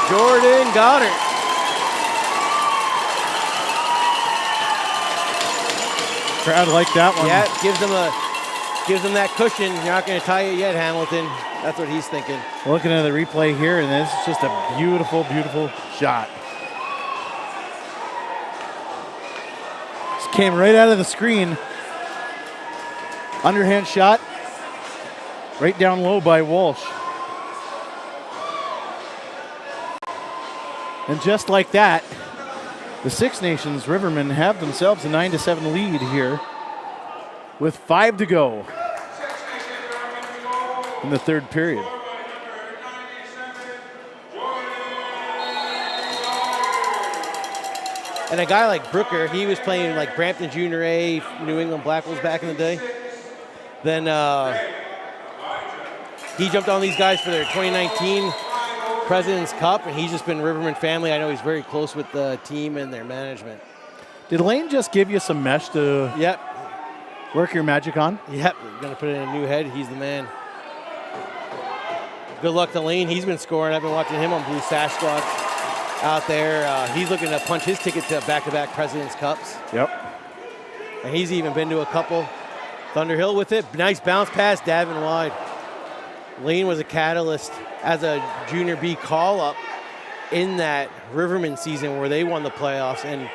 Jordan Goddard. Crowd liked that one. Yeah, gives them that cushion. You're not going to tie it yet, Hamilton. That's what he's thinking. Looking at the replay here, and this is just a beautiful, beautiful shot. This came right out of the screen. Underhand shot. Right down low by Walsh. And just like that, the Six Nations Rivermen have themselves a 9-7 lead here with 5 to go in the third period. And a guy like Brooker, he was playing like Brampton Junior A, New England Black Wolves back in the day. Then he jumped on these guys for their 2019 President's Cup, and he's just been Rivermen family. I know he's very close with the team and their management. Did Lane just give you some mesh to work your magic on? Yep, we're going to put it in a new head. He's the man. Good luck to Lane. He's been scoring. I've been watching him on Blue Sash Squad out there. He's looking to punch his ticket to back-to-back President's Cups. Yep. And he's even been to a couple. Thunderhill with it. Nice bounce pass, Davin wide. Lane was a catalyst as a Junior B call-up in that Rivermen season where they won the playoffs and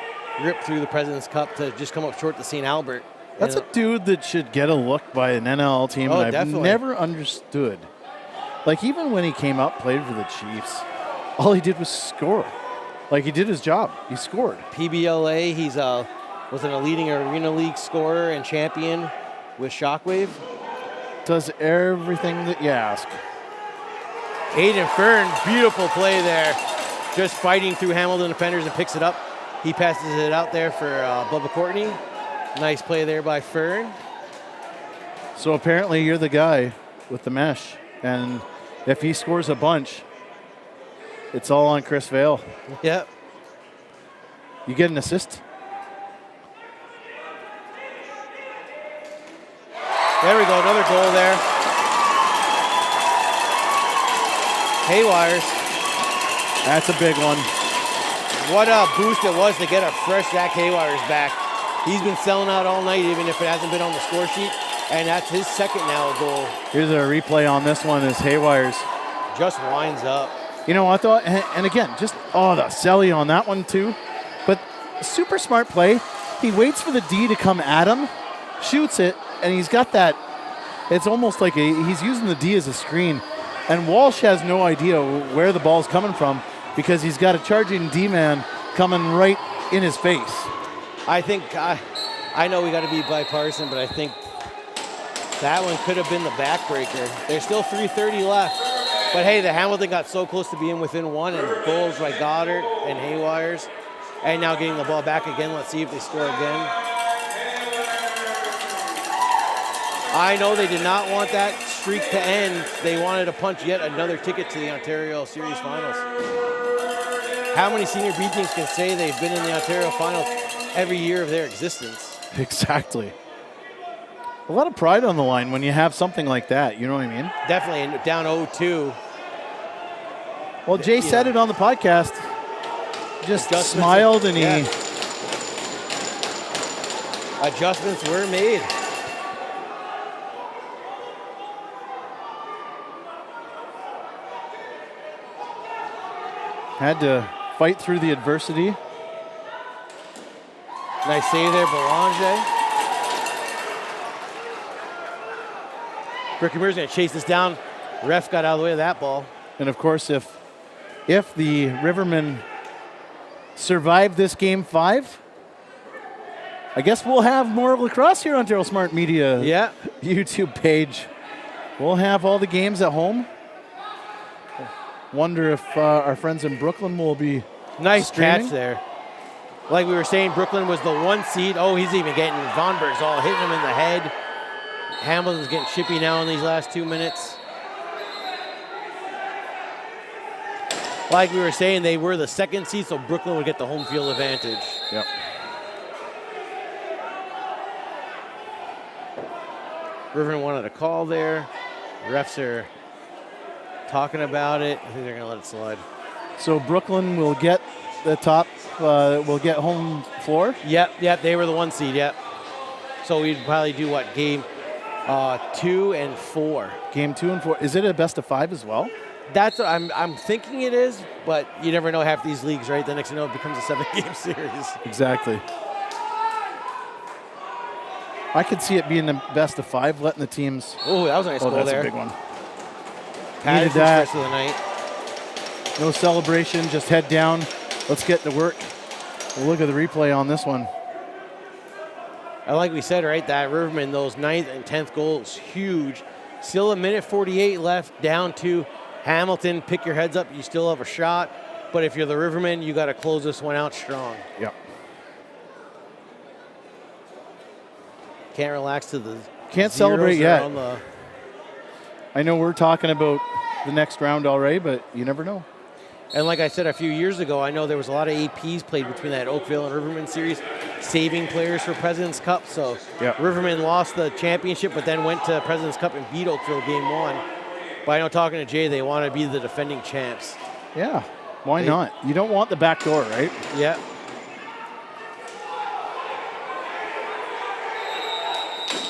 ripped through the President's Cup to just come up short to St. Albert. That's a dude that should get a look by an NL team, and I've definitely never understood. Like, even when he came up, played for the Chiefs, all he did was score. Like, he did his job. He scored. PBLA, he's was a leading Arena League scorer and champion with Shockwave. Does everything that you ask. Aiden Fern, beautiful play there. Just fighting through Hamilton defenders and picks it up. He passes it out there for Bubba Courtney. Nice play there by Fern. So apparently you're the guy with the mesh. And if he scores a bunch, it's all on Chris Vale. Yep. You get an assist. There we go, another goal there. Haywires. That's a big one. What a boost it was to get a fresh Zach Haywires back. He's been selling out all night, even if it hasn't been on the score sheet. And that's his second now goal. Here's a replay on this one as Haywires just winds up. You know what, though? And again, just, the celly on that one, too. But super smart play. He waits for the D to come at him, shoots it, and he's got that. It's almost like he's using the D as a screen. And Walsh has no idea where the ball's coming from because he's got a charging D-man coming right in his face. I think, I know we got to be bipartisan, but I think that one could have been the backbreaker. There's still 3:30 left. But hey, the Hamilton got so close to being within one, and goals by Goddard and Haywires. And now getting the ball back again. Let's see if they score again. I know they did not want that streak to end. They wanted to punch yet another ticket to the Ontario Series Finals. How many senior B teams can say they've been in the Ontario Finals every year of their existence? Exactly. A lot of pride on the line when you have something like that, you know what I mean? Definitely, and down 0-2. Well, Jay said it on the podcast. Just smiled and he... Adjustments were made. Had to fight through the adversity. Nice save there, Belanger. Brickenberg's going to chase this down. Ref got out of the way of that ball. And of course, if the Rivermen survive this game 5, I guess we'll have more lacrosse here on Ontario Smart Media YouTube page. We'll have all the games at home. Wonder if our friends in Brooklyn will be nice streaming. Catch there. Like we were saying, Brooklyn was the 1 seed. Oh, he's even getting Vonberg's all hitting him in the head. Hamilton's getting chippy now in these last 2 minutes. Like we were saying, they were the 2nd seed, so Brooklyn would get the home field advantage. Yep. Rivermen wanted a call there. Refs are talking about it. I think they're going to let it slide. So Brooklyn will get the top, will get home floor? Yep, they were the 1 seed, yep. So we'd probably do what, game 2 and 4. Game 2 and 4. Is it a best of 5 as well? That's what I'm thinking it is, but you never know half these leagues, right? The next thing you know, it becomes a 7-game series. Exactly. I could see it being the best of 5, letting the teams. Oh, that was a nice goal there. That's a big one. Needed that. Rest of the night. No celebration, just head down. Let's get to work. We'll look at the replay on this one. And like we said, right, that Rivermen, those 9th and 10th goals, huge. Still a minute 48 left, down to Hamilton. Pick your heads up, you still have a shot. But if you're the Rivermen, you got to close this one out strong. Yep. Can't relax to the Can't celebrate yet. On the I know we're talking about the next round already, but you never know. And like I said a few years ago, I know there was a lot of APs played between that Oakville and Rivermen series, saving players for President's Cup. So Rivermen lost the championship, but then went to President's Cup and beat Oakville game 1. But I know talking to Jay, they want to be the defending champs. Yeah, why not? You don't want the back door, right? Yeah.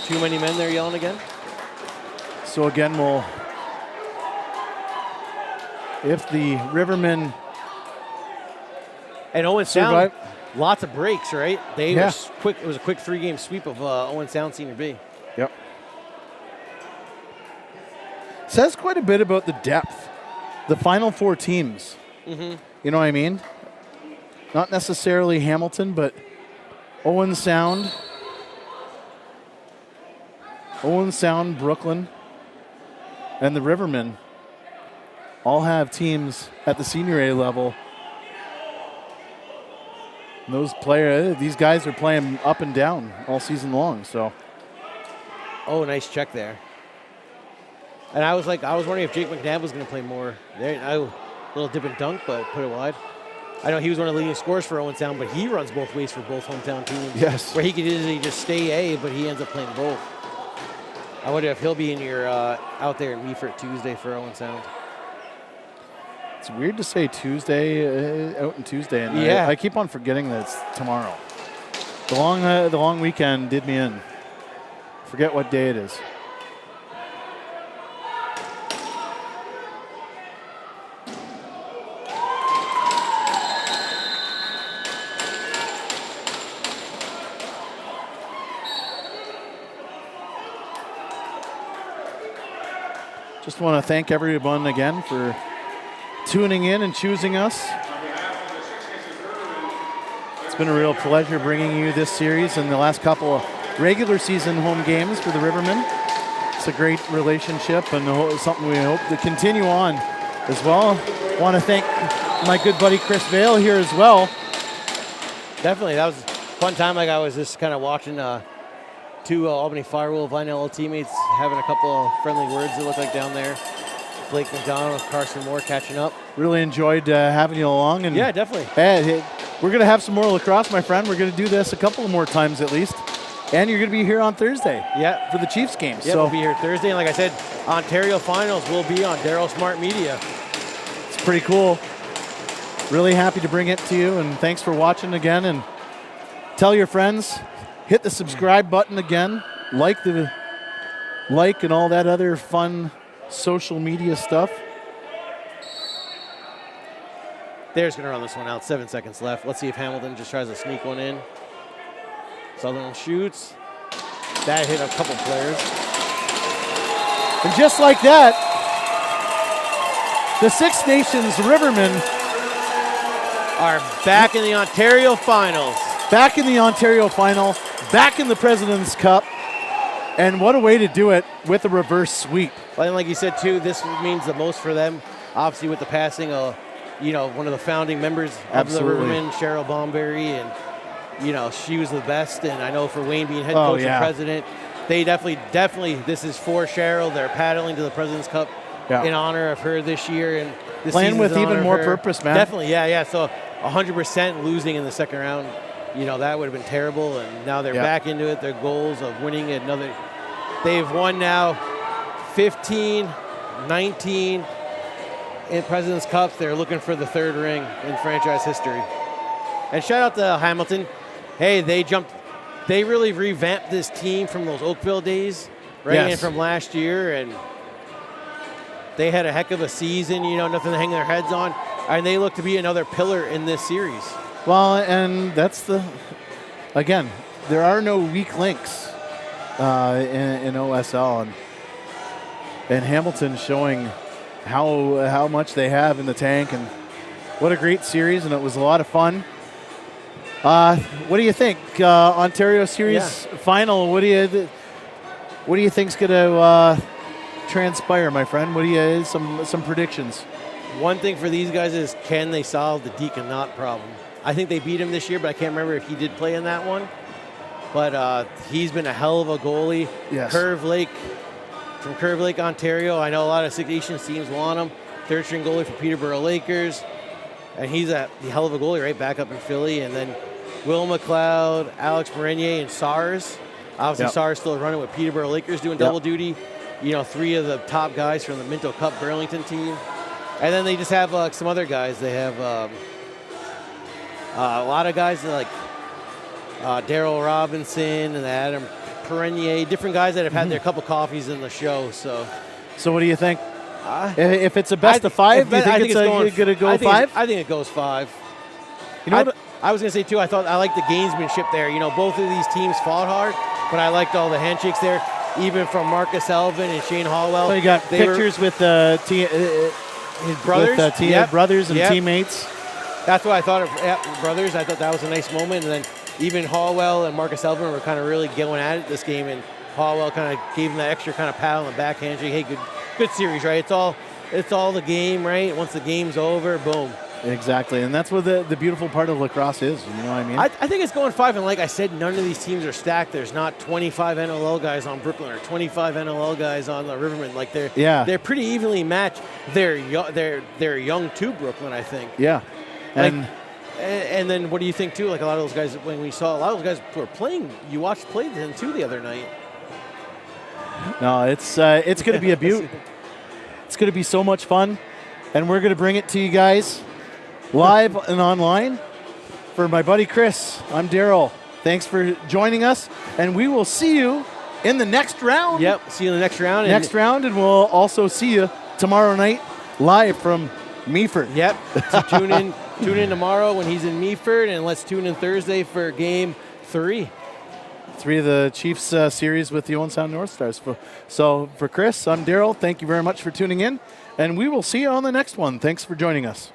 Too many men there yelling again. So again, if the Rivermen and Owen Sound, lots of breaks, right? They were quick. It was a quick 3-game sweep of Owen Sound Senior B. Yep. Says quite a bit about the depth. The final 4 teams. Mm-hmm. You know what I mean? Not necessarily Hamilton, but Owen Sound, Brooklyn, and the Rivermen all have teams at the senior A level. And these guys are playing up and down all season long. So, nice check there. And I was wondering if Jake McNabb was going to play more. There, a little dip and dunk, but put it wide. I know he was one of the leading scorers for Owen Sound, but he runs both ways for both hometown teams. Yes. Where he could easily just stay A, but he ends up playing both. I wonder if he'll be in your out there in Meaford Tuesday for Owen Sound. It's weird to say Tuesday, out in Tuesday, and I keep on forgetting that it's tomorrow. The long weekend did me in. Forget what day it is. just want to thank everyone again for tuning in and choosing us. It's been a real pleasure bringing you this series and the last couple of regular season home games for the Rivermen. It's a great relationship and something we hope to continue on as well. Want to thank my good buddy Chris Vale here as well. Definitely, that was a fun time. Like, I was just kind of watching two Albany Firewolf Vinell teammates having a couple of friendly words, it looked like, down there. Blake McDonald, Carson Moore catching up. Really enjoyed having you along. And yeah, definitely. Hey, we're going to have some more lacrosse, my friend. We're going to do this a couple more times at least. And you're going to be here on Thursday for the Chiefs game. Yeah, we'll be here Thursday. And like I said, Ontario Finals will be on Daryl Smart Media. It's pretty cool. Really happy to bring it to you. And thanks for watching again. And tell your friends, hit the subscribe button again. Like and all that other fun social media stuff. There's going to run this one out. 7 seconds left. Let's see if Hamilton just tries to sneak one in. Sutherland shoots. That hit a couple players. And just like that, the Six Nations Rivermen are back in the Ontario Finals. Back in the Ontario Final, back in the President's Cup. And what a way to do it with a reverse sweep. Well, and like you said, too, this means the most for them. Obviously, with the passing of, one of the founding members of the Rivermen, Cheryl Bomberry, and she was the best, and I know for Wayne being head coach and president, they definitely, this is for Cheryl. They're paddling to the President's Cup in honor of her this year. And this playing with even more purpose, man. Definitely, yeah. So 100% losing in the second round, that would have been terrible. And now they're back into it. Their goals of winning another. They've won now 15, 19 in President's Cups. They're looking for the third ring in franchise history. And shout out to Hamilton. Hey, they really revamped this team from those Oakville days, right? Yes. And from last year, and they had a heck of a season, nothing to hang their heads on. And they look to be another pillar in this series. Well, and that's again, there are no weak links in OSL. And Hamilton showing how much they have in the tank, and what a great series, and it was a lot of fun. What do you think? Ontario Series Final, what do you think's going to transpire, my friend? What do you some predictions? One thing for these guys is, can they solve the Deacon Knott problem? I think they beat him this year, but I can't remember if he did play in that one. But he's been a hell of a goalie. Yes. From Curve Lake, Ontario. I know a lot of Six Nations teams want him. Third string goalie for Peterborough Lakers. And he's a hell of a goalie, right? Back up in Philly. And then Will McLeod, Alex Marenier, and SARS. Obviously, SARS still running with Peterborough Lakers doing double duty. Three of the top guys from the Minto Cup Burlington team. And then they just have some other guys. They have a lot of guys like Daryl Robinson and Adam Perenier, different guys that have had their cup of coffees in the show. So what do you think? If it's a best of five, do you think it's going to go five? I think it goes five. You know what? I was going to say, too, I like the gamesmanship there. Both of these teams fought hard, but I liked all the handshakes there, even from Marcus Elvin and Shane Hallwell. So you got pictures with his brothers, brothers and teammates. That's what I thought of brothers. I thought that was a nice moment. And then even Hallwell and Marcus Elvin were kind of really going at it this game, and Hallwell kind of gave him that extra kind of pat on the back handshake. Hey, good series, right? It's all the game, right? Once the game's over, boom. Exactly, and that's what the beautiful part of lacrosse is. You know what I mean? I think it's going five, and like I said, none of these teams are stacked. There's not 25 NLL guys on Brooklyn or 25 NLL guys on the Rivermen. Like they're pretty evenly matched. They're young too, Brooklyn, I think. Yeah, and then what do you think too? Like a lot of those guys, when we saw a lot of those guys who were playing, you watched play them too the other night. No, it's going to be a beaut. It's going to be so much fun, and we're going to bring it to you guys live and online. For my buddy Chris, I'm Daryl. Thanks for joining us, and we will see you in the next round. Yep, see you in the next round. And we'll also see you tomorrow night live from Meaford. Yep, so tune in tomorrow when he's in Meaford, and let's tune in Thursday for Game 3. 3 of the Chiefs series with the Owen Sound North Stars. So for Chris, I'm Daryl. Thank you very much for tuning in, and we will see you on the next one. Thanks for joining us.